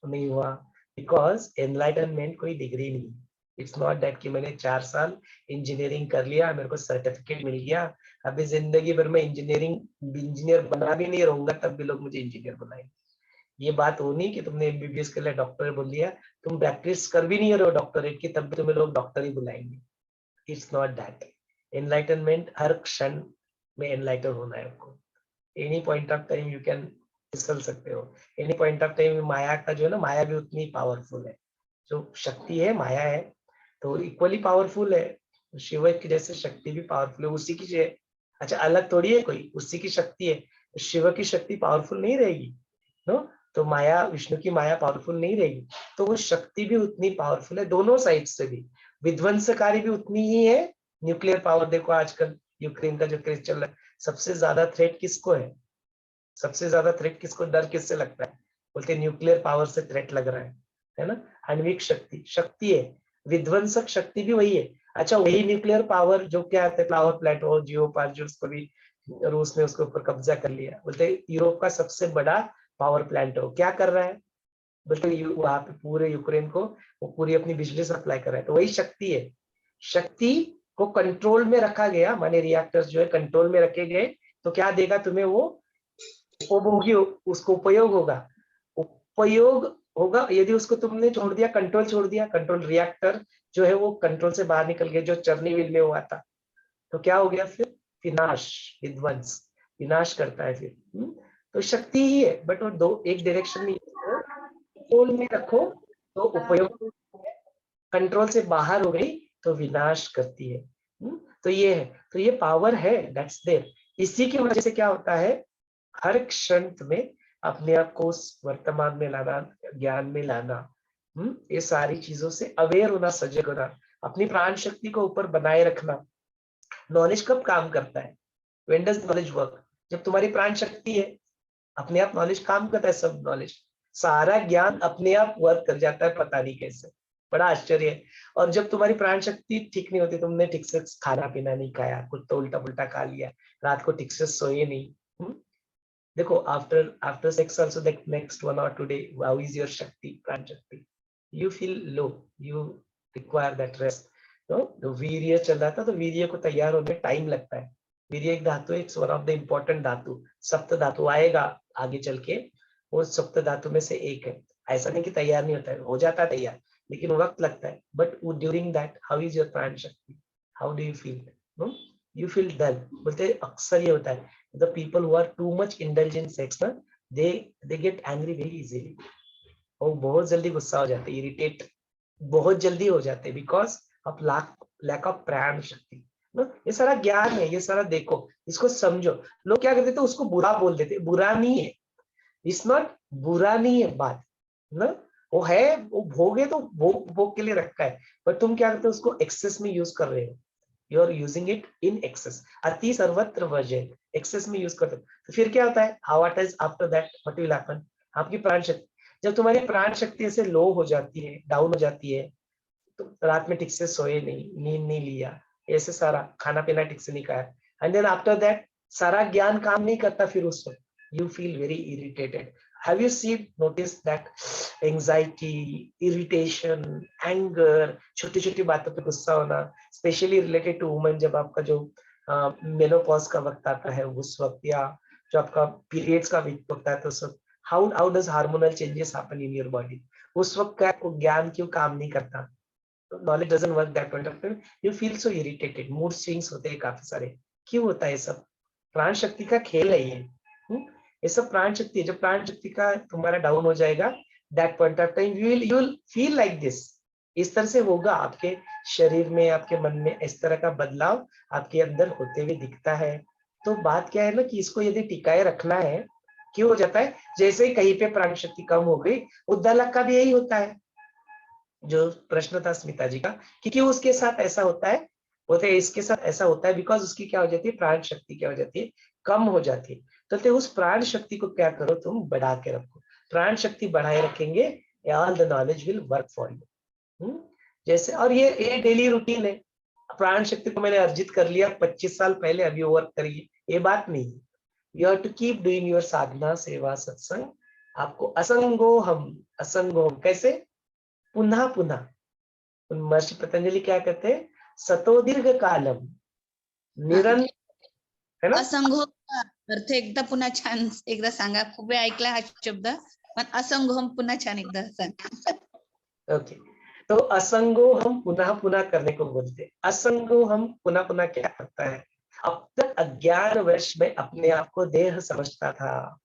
नहीं हुआ? बिकॉज एनलाइटनमेंट कोई डिग्री नहीं। इट्स नॉट दैट कि मैंने 4 साल इंजीनियरिंग कर लिया, मेरे को सर्टिफिकेट मिल गया, अभी जिंदगी भर में इंजीनियर बना भी नहीं रहूंगा तब भी लोग मुझे इंजीनियर बुलाएंगे। ये बात वो नहीं कि तुमने एमबीबीएस के लिए डॉक्टर बोल दिया, तुम प्रैक्टिस कर भी नहीं रहे हो डॉक्टरेट की, तब भी तुम्हें लोग डॉक्टर ही बुलाएंगे। It's not that. एनलाइटनमेंट हर क्षण में एनलाइटन होना है आपको। Any point of time you can फिसल सकते हो। एनी पॉइंट ऑफ टाइम माया का जो है ना, माया भी उतनी पावरफुल है। जो शक्ति है माया है तो इक्वली पावरफुल है। शिव की जैसे शक्ति भी पावरफुल है, उसी की। अच्छा अलग थोड़ी है कोई, उसी की शक्ति है। शिव की शक्ति पावरफुल नहीं रहेगी नो, तो माया, विष्णु की माया पावरफुल नहीं रहेगी, तो वो शक्ति भी उतनी पावरफुल है दोनों साइड से भी। विध्वंसकारी भी उतनी ही है। न्यूक्लियर पावर देखो आजकल यूक्रेन का जो क्रेज चल रहा है, सबसे ज्यादा थ्रेट किसको है? सबसे ज्यादा थ्रेट किसको, डर किससे लगता है? बोलते न्यूक्लियर पावर से थ्रेट लग रहा है ना। आणविक शक्ति है, विध्वंसक शक्ति भी वही है। अच्छा वही न्यूक्लियर पावर जो क्या है, पावर प्लांट हो, जियो पावर, जो उसको भी रूस ने उसके ऊपर कब्जा कर लिया। बोलते यूरोप का सबसे बड़ा पावर प्लांट हो, क्या कर रहा है? बोलते वहां पे पूरे यूक्रेन को वो पूरी अपनी बिजली सप्लाई कर रहा है। तो वही शक्ति है। शक्ति को कंट्रोल में रखा गया, माने रिएक्टर्स जो है कंट्रोल में रखे गए, तो क्या देगा तुम्हें? वो उपभोगी, उसको उपयोग होगा। यदि उसको तुमने छोड़ दिया, कंट्रोल छोड़ दिया, कंट्रोल रिएक्टर जो है वो कंट्रोल से बाहर निकल गया, जो चर्नीविल में हुआ था, तो क्या हो गया फिर? विनाश, विध्वंस, विनाश करता है फिर। तो शक्ति ही है, बट वो एक डायरेक्शन में कंट्रोल में रखो तो उपयोग, कंट्रोल से बाहर हो गई तो विनाश करती है। तो ये है, तो ये पावर है, दैट्स देयर। इसी की वजह से क्या होता है, हर क्षण में अपने आप को वर्तमान में लाना, ज्ञान में लाना, ये सारी चीजों से अवेयर होना, सजग होना, अपनी प्राण शक्ति को ऊपर बनाए रखना। नॉलेज कब काम करता है? When does knowledge work? जब तुम्हारी प्राण शक्ति है, अपने आप नॉलेज काम करता है। सब नॉलेज, सारा ज्ञान अपने आप वर्क कर जाता है, पता नहीं कैसे, बड़ा आश्चर्य है। और जब तुम्हारी प्राण शक्ति ठीक नहीं होती, तुमने ठीक से खाना पीना नहीं खाया, कुछ तो उल्टा पुल्टा खा लिया, रात को ठीक से सोए नहीं, देखो after sex also the next 1 or 2 days, how is your शक्ति, प्राण शक्ति? You feel low, you require that rest. तो वीर्य चल रहा था, तो वीर्य को तैयार होने में टाइम लगता है। वीर्य एक धातु है, it's one of the important धातु, सप्त धातु आएगा आगे चल के, वो सप्त धातु में से एक है। ऐसा नहीं कि तैयार नहीं होता है, हो जाता है तैयार, लेकिन वक्त लगता है। But during that how is your prana shakti, how do you feel? No, you feel dull. बोलते अक्सर ये होता है, the people who are too much indulged in sex ना, they get angry very easily, वो बहुत जल्दी गुस्सा हो जाते हैं, इरिटेट बहुत जल्दी हो जाते हैं, बिकॉज ऑफ लैक ऑफ प्राण शक्ति। ये सारा ज्ञान है, ये सारा देखो, इसको समझो। लोग क्या करते थे, उसको बुरा बोल देते, बुरा नहीं है, इट्स नॉट, बुरा नहीं है बात ना, वो है, वो भोग है तो भोग के लिए रखा है, पर तुम क्या करते हो, उसको एक्सेस में यूज कर रहे हो, you are using it in excess. अति सर्वत्र वर्जय, एक्सेस में यूज करते हो, तो फिर क्या होता है, how it is after that, what will happen? आपकी प्राण शक्ति, जब तुम्हारी प्राण शक्ति ऐसे लो हो जाती है, डाउन हो जाती है, तो रात में ठीक से सोए नहीं, नींद नहीं लिया, ऐसे सारा खाना पीना ठीक से नहीं खाया, एंड देन आफ्टर दैट सारा ज्ञान काम नहीं करता, फिर उस वक्त you feel very irritated. Have you seen, noticed that anxiety, irritation, anger, छोटी छोटी बातों पे गुस्सा होना, स्पेशली रिलेटेड टू वुमेन, जब आपका जो मेनोपॉज का वक्त आता है उस वक्त, या जो आपका पीरियड्स का वक्त आता है, तो उस वक्त how does hormonal changes happen in your body? उस वक्त क्या ज्ञान क्यों काम नहीं करता? Knowledge doesn't work that point of time, you feel so irritated, mood swings होते हैं काफी सारे। क्यों होता है? सब प्राण शक्ति का खेल है ये सब प्राण शक्ति है। जब प्राण शक्ति का तुम्हारा डाउन हो जाएगा, that point of time you will feel like this, इस तरह से होगा आपके शरीर में, आपके मन में इस तरह का बदलाव आपके अंदर होते हुए दिखता है। तो बात क्या है ना, कि इसको यदि टिकाए रखना है, क्यों हो जाता है, जैसे ही कहीं पे प्राण शक्ति कम हो गई, उद्दालक का भी यही होता है। जो प्रश्न था स्मिता जी का कि क्यों उसके साथ ऐसा होता है, बोलते इसके साथ ऐसा होता है बिकॉज उसकी क्या हो जाती है, प्राण शक्ति क्या हो जाती है, कम हो जाती है। तो उस प्राण शक्ति को क्या करो, तुम बढ़ा के रखो। प्राण शक्ति बढ़ाए रखेंगे, all the knowledge will work for you. जैसे, और ये डेली रूटीन है। प्राण शक्ति को मैंने अर्जित कर लिया 25 साल पहले, अभी वर्क करिए, ये बात नहीं है। You have to keep doing your sadhana, seva, satsang. आपको असंगो हम कैसे, पुनः पुनः। महर्षि पतंजलि क्या कहते हैं, सतो दीर्घ कालम निरंतर, है ना।
असंगोम अर्थ एकदा पुन्हा छान एकदा सांगा, खूप वेळ ऐकला हा शब्द, पण असंगोम पुन्हा छान एकदा सांगा.
ओके, तो असंगो हम पुनः पुनः करने को बोलते हैं। असंगो हम पुनः पुनः क्या करता है, अब तक अज्ञान वर्ष में अपने आप को देह समझता था।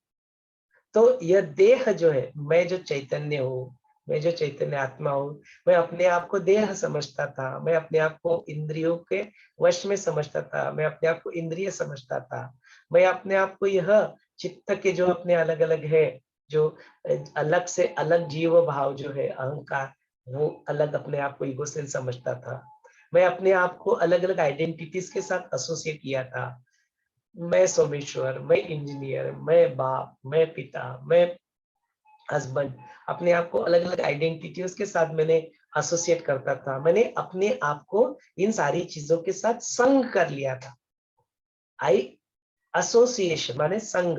तो यह देह जो है, मैं जो चैतन्य हूँ, मैं जो चैतन्य आत्मा हूँ, मैं अपने आप को देह समझता था, मैं अपने आप को इंद्रियों के वश में समझता था, मैं अपने आप को इंद्रिय समझता था, मैं अपने आप को यह चित्त के जो अपने अलग अलग है, जो अलग से अलग जीव भाव जो है, अहंकार, वो अलग अपने आप को ईगो सेल समझता था। मैं अपने आप को अलग अलग आइडेंटिटीज के साथ एसोसिएट किया था। मैं सोमेश्वर, मैं इंजीनियर, मैं बाप, मैं पिता, मैं हस्बैंड, अपने आप को अलग अलग आइडेंटिटीज के साथ मैंने एसोसिएट करता था। मैंने अपने आप को इन सारी चीजों के साथ संग कर लिया था। आई एसोसिएशन माने संग,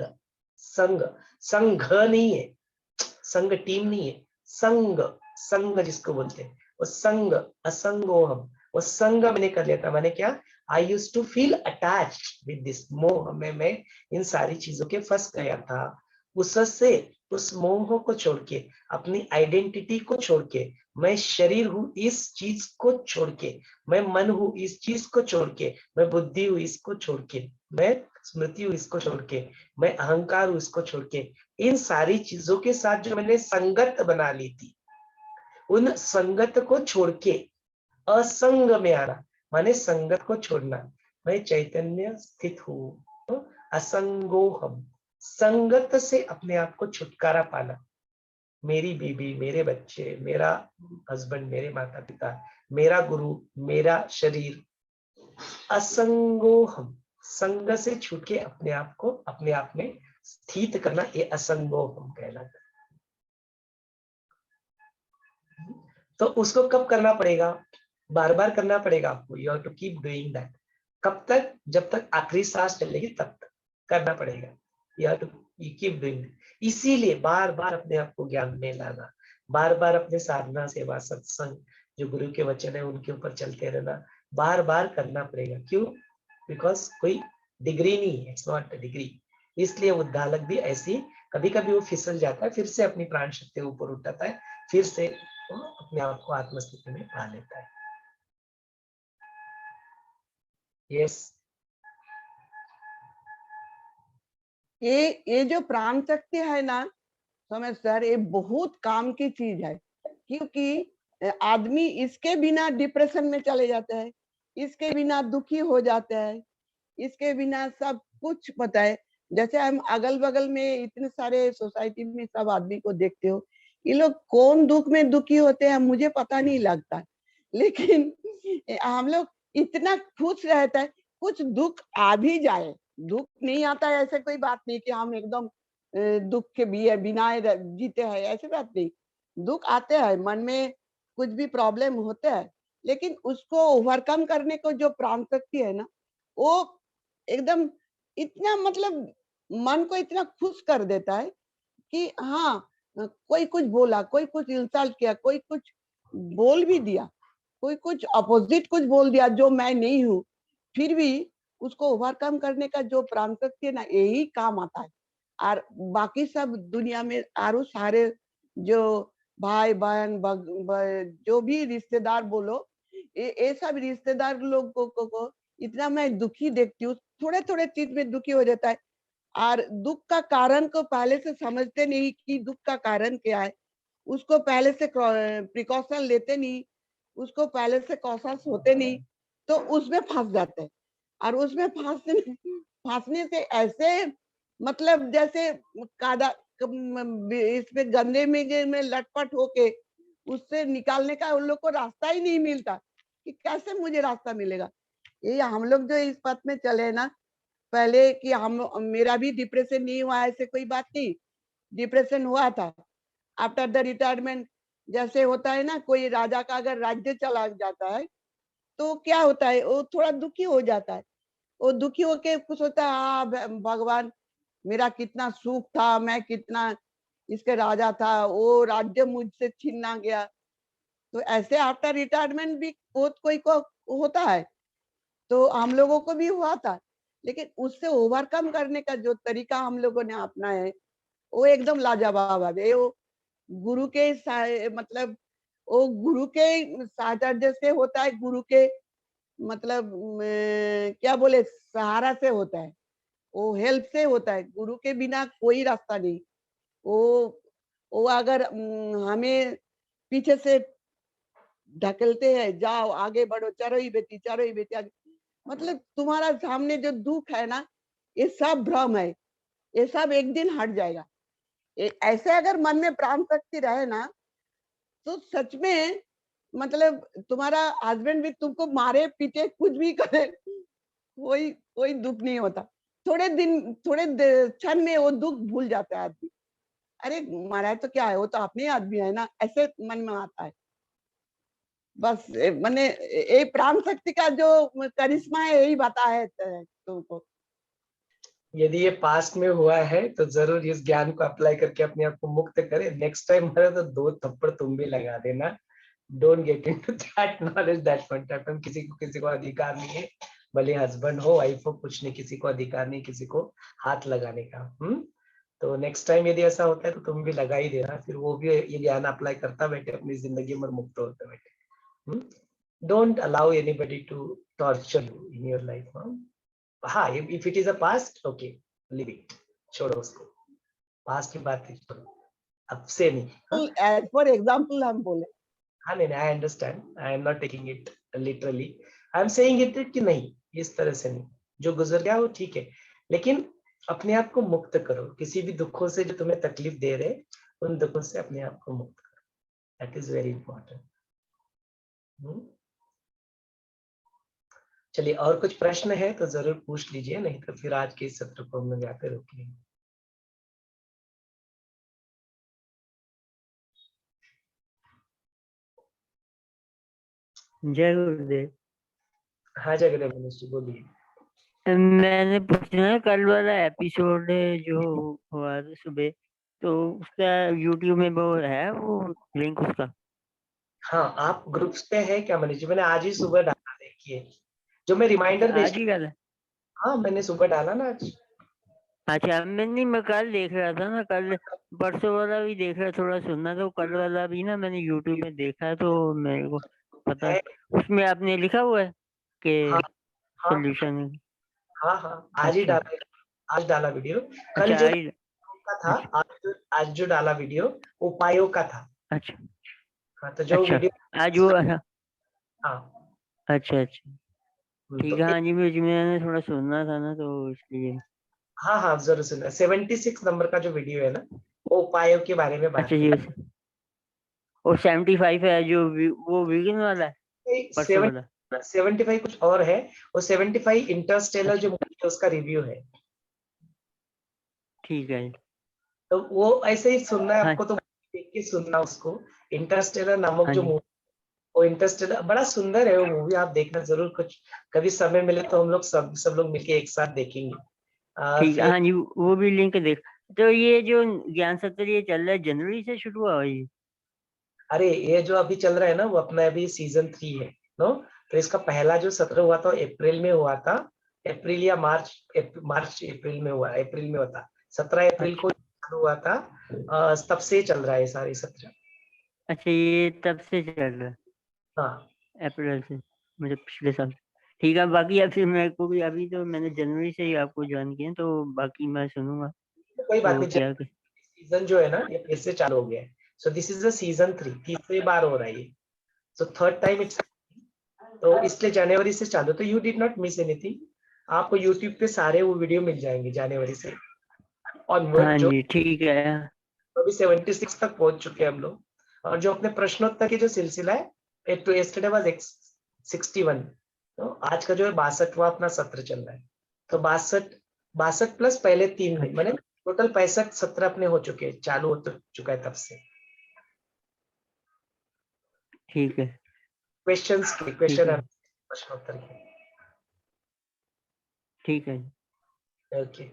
संग, संघ नहीं है, संग टीम नहीं है, संग, संग जिसको बोलते हैं वो संग, असंगो हम, वो संग मैंने कर लिया था। मैंने क्या, I use to feel attached with this, मोह में मैं इन सारी चीजों के फंस गया था। उससे, उस मोह को छोड़ के, अपनी आइडेंटिटी को छोड़ के, मैं शरीर हूँ इस चीज को छोड़ के, मैं मन हूँ इस चीज को छोड़ के, मैं बुद्धि हूँ इसको छोड़ के, मैं स्मृति हूँ इसको छोड़ के, मैं अहंकार हूँ इसको छोड़ के, इन सारी चीजों के साथ जो मैंने संगत बना ली थी, उन संगत को छोड़ के असंग में आना, माने संगत को छोड़ना। मैं चैतन्य स्थित हूँ, तो असंगो हम, संगत से अपने आप को छुटकारा पाना। मेरी बीबी, मेरे बच्चे, मेरा हस्बैंड, मेरे माता पिता, मेरा गुरु, मेरा शरीर, असंगो हम, संग से छूट के अपने आप को अपने आप में स्थित करना, ये असंगो हम कहलाता है। तो उसको कब करना पड़ेगा, बार बार करना पड़ेगा आपको। You have to keep doing that. कब तक, जब तक आखिरी सांस चलेगी तब तक करना पड़ेगा। You have to keep doing. इसीलिए बार बार अपने आप को ज्ञान में लाना, बार बार अपने साधना, सेवा, सत्संग, जो गुरु के वचन है उनके ऊपर चलते रहना, बार बार करना पड़ेगा। क्यों, बिकॉज कोई डिग्री नहीं है, इट्स नॉट अ डिग्री। इसलिए उद्दालक भी ऐसी, कभी कभी वो फिसल जाता है, फिर से अपनी प्राण शक्ति ऊपर उठाता है, फिर से वो अपने आप को आत्मस्थिति में पा लेता है। यस,
ये जो प्राण शक्ति है ना समय सर, ये बहुत काम की चीज है, क्योंकि आदमी इसके बिना डिप्रेशन में चले जाता है, इसके बिना दुखी हो जाता है, इसके बिना सब कुछ पता है। जैसे हम अगल बगल में इतने सारे सोसाइटी में सब आदमी को देखते हो, ये लोग कौन दुख में दुखी होते हैं मुझे पता नहीं लगता, लेकिन हम लोग इतना खुश रहता है। कुछ दुख आ भी जाए, दुख नहीं आता है ऐसे कोई बात नहीं कि हम एकदम दुख के बिना जीते हैं, ऐसी बात नहीं। दुख आते हैं, मन में कुछ भी प्रॉब्लम होता है, लेकिन उसको ओवरकम करने को जो प्राण शक्ति है ना, वो एकदम इतना मतलब मन को इतना खुश कर देता है कि हाँ, कोई कुछ बोला, कोई कुछ इंसल्ट किया, कोई कुछ बोल भी दिया, कोई कुछ अपोजिट कुछ बोल दिया जो मैं नहीं हूँ, फिर भी उसको ओवरकम करने का जो प्राण शक्ति है ना, यही काम आता है। और बाकी सब दुनिया में आरो सारे जो भाई बहन जो भी रिश्तेदार बोलो, ये सब रिश्तेदार लोगों को इतना मैं दुखी देखती हूँ, थोड़े थोड़े चीज में दुखी हो जाता है। और दुख का कारण को पहले से समझते नहीं कि दुख का कारण क्या है, उसको पहले से प्रिकॉशन लेते नहीं, उसको पहले से कॉशस होते नहीं, तो उसमें फंस जाते हैं। और उसमें फंसने से ऐसे मतलब जैसे कादा इसमें गंदे में लटपट होके उससे निकालने का उन लोग को रास्ता ही नहीं मिलता कि कैसे मुझे रास्ता मिलेगा। ये हम लोग जो इस पथ में चले ना, पहले कि हम मेरा भी डिप्रेशन नहीं हुआ ऐसे कोई बात नहीं, डिप्रेशन हुआ था आफ्टर द रिटायरमेंट। जैसे होता है ना, कोई राजा का अगर राज्य चला जाता है तो क्या होता है, वो थोड़ा दुखी हो जाता है। वो दुखी होके कुछ होता है, हाँ भगवान मेरा कितना सुख था, मैं कितना इसके राजा था, वो राज्य मुझसे छीना गया। तो ऐसे आफ्टर रिटायरमेंट भी बहुत कोई को होता है, तो हम लोगों को भी हुआ था। लेकिन उससे ओवरकम करने का जो तरीका हम लोगों ने अपनाया है वो एकदम लाजवाब है। वो गुरु के मतलब वो गुरु के साहचर्य से होता है, गुरु के मतलब क्या बोले सहारा से होता है, वो हेल्प से होता है। गुरु के बिना कोई रास्ता नहीं। वो अगर हमें पीछे से ढकेलते हैं, जाओ आगे बढ़ो, चलो ही बेटी चलो ही बेटी आगे। मतलब तुम्हारा सामने जो दुख है ना, ये सब भ्रम है, ये सब एक दिन हट जाएगा। ऐसे अगर मन में प्राण शक्ति रहे ना, तो सच में मतलब तुम्हारा हस्बैंड भी तुमको मारे पीटे कुछ भी करे, कोई कोई दुख नहीं होता। थोड़े क्षण में वो दुख भूल जाता है आदमी। अरे मारा है तो क्या है, वो तो अपने आदमी है ना, ऐसे मन में आता है। बस मैंने ये प्राण शक्ति का जो करिश्मा है यही बता है तुमको।
यदि ये पास्ट में हुआ है तो जरूर इस ज्ञान को अप्लाई करके अपने आप को मुक्त करें। नेक्स्ट टाइम मरे तो 2 थप्पड़ तुम भी लगा देना। Don't get into that knowledge that point of time. किसी को अधिकार नहीं है, भले हस्बैंड हो वाइफ हो, कुछ नहीं, किसी को अधिकार नहीं किसी को हाथ लगाने का। तो नेक्स्ट टाइम यदि ऐसा होता है तो तुम भी लगा ही देना, फिर वो भी ये ज्ञान अप्लाई करता बैठे अपनी जिंदगी में, मुक्त होते बैठे। Don't allow anybody to torture you in your life. हाँ, if it is a past, okay, live it, छोड़ो उसको, पास्ट की बात छोड़ो, अब से नहीं।
एज फॉर एग्जाम्पल हम बोले।
हाँ, नहीं, I understand, I am not taking it literally, I am saying it कि नहीं, इस तरह से नहीं, जो गुजर गया वो ठीक है, लेकिन अपने आप को मुक्त करो किसी भी दुखों से जो तुम्हें तकलीफ दे रहे, उन दुखों से अपने आप को मुक्त करो, दैट इज वेरी इंपॉर्टेंट। चलिए, और कुछ प्रश्न है तो जरूर पूछ लीजिए, नहीं तो फिर आज के इस सत्र को हम लोग यहाँ पे रोकेंगे।
जय गुरुदेव।
हाँ, जय गुरुदेव मनीष जी, बोलिए।
मैंने पूछना, कल वाला एपिसोड जो हुआ था सुबह, तो उसका यूट्यूब में वो है, वो लिंक उसका?
हाँ, आप ग्रुप्स पे है क्या मनीष जी? मैंने आज ही सुबह डाला, देखिए जो मैं रिमाइंडर
आज ही डाला?
हाँ, मैंने सुबह डाला ना आज।
अच्छा, मैं कल देख रहा था ना, कल परसों वाला भी देख रहा, थोड़ा सुनना, तो कल वाला भी ना मैंने यूट्यूब में देखा, तो मेरे को पता
है,
उसमें आपने लिखा हुआ है कि
हाँ हाँ
सोल्यूशन है।
हाँ, आज ही
अच्छा
डाला, आज डाला वीडियो। कल
अच्छा,
जो
आज
का था, आज जो डाला वीडियो उपायों का था।
अच्छा
हाँ, तो जो
अच्छा,
वीडियो
आज वो,
हाँ,
अच्छा अच्छा, ठीक
तो
है। हाँ जी, मैंने थोड़ा सुनना था ना, तो इसलिए।
हाँ, जरूर सुना। 76 नंबर का जो वीडियो है ना, वो उपायों के बारे में बात
अच्छा ये, और 75 है जो वो वीगन वाला है, परसों वाला?
75 कुछ और है, वो 75 इंटरस्टेलर
अच्छा,
जो मूवी है उसका रिव्यू है।
ठीक है।
तो वो ऐसे ही सुनना है
हाँ
आपको, तो देख के सुनना उसको। इंटरस्टेलर नामक
हाँ
जो
जी,
मूवी, वो इंटरस्टेलर बड़ा सुंदर है वो मूवी, आप देखना जरूर, कुछ कभी समय मिले तो हम लोग सब लोग मिलके एक साथ देखेंगे।
ठीक है।
फिर
हाँ जी, वो भी लिंक देख। तो ये जो ज्ञान सत्र ये चल रहा है, जनवरी से शुरू हुआ है ये?
अरे ये जो अभी चल रहा है ना, वो अपना अभी सीजन 3 है नो। तो इसका पहला जो सत्र हुआ था अप्रैल में हुआ था, अप्रैल या मार्च, अप्रैल में हुआ, अप्रैल में हुआ था, 17 अप्रैल
अच्छा
को शुरू हुआ था। तब से चल रहा है सारे सत्र।
अच्छा, ये तब से चल रहा है,
हाँ,
अप्रैल से, मतलब पिछले साल। ठीक है, बाकी अब फिर मेरे को भी, अभी तो मैंने जनवरी से ही आपको ज्वाइन किया, तो बाकी मैं सुनूंगा।
तो कोई बात
तो
नहीं,
क्या
सीजन जो है ना ये फिर से चालू हो गया है। So this is the season 3, तीसरी बार हो रहा है ये। सो थर्ड टाइम इट्स, तो इसलिए जनवरी से चालू, तो you did not miss anything. आपको यूट्यूब पे सारे वो वीडियो मिल जाएंगे जनवरी से ऑनवर्ड।
हाँ
जो
जी, ठीक है।
अभी 76 तक पहुंच चुके हैं हम लोग। और जो अपने प्रश्नोत्तर की जो सिलसिला है, टू यस्टरडे वाज 61, तो आज का जो है 62वां अपना सत्र चल रहा है। तो 62 प्लस पहले 3 दिन, माने टोटल 65 सत्र अपने हो चुके हैं, चालू हो चुका है तब से।
ठीक है,
क्वेश्चंस के,
ठीक
क्वेश्चन
है,
प्रश्नोत्तर के।
ठीक है।
ओके,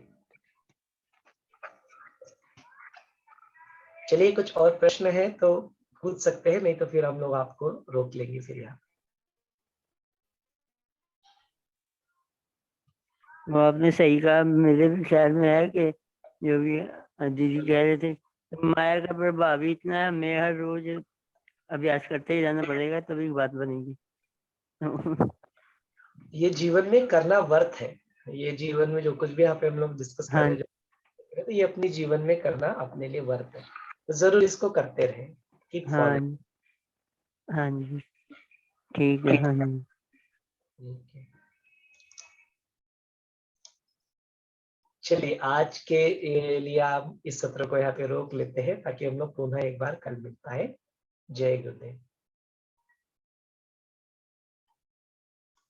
चलिए कुछ और प्रश्न है तो पूछ सकते हैं, नहीं तो फिर हम लोग आपको रोक लेंगे फिर यहाँ।
वो आपने सही कहा, मेरे भी ख्याल में है कि जो भी दीदी कह रहे थे, माया का प्रभाव ही इतना है, हमें हर रोज अभ्यास करते ही रहना पड़ेगा, तभी बात बनेगी।
ये जीवन में करना वर्थ है, ये जीवन में जो कुछ भी यहाँ पे हम लोग डिस्कस कर
हाँ,
रहे हैं, तो ये अपनी जीवन में करना अपने लिए वर्थ है, तो जरूर इसको करते रहे। कीप
हाँ,
फॉलो।
हाँ जी, ठीक है, हाँ जी।
चलिए आज के लिए आप इस सत्र को यहाँ पे रोक लेते हैं, ताकि हम लोग पुनः एक बार कल मिल पाए। जय गुरुदेव।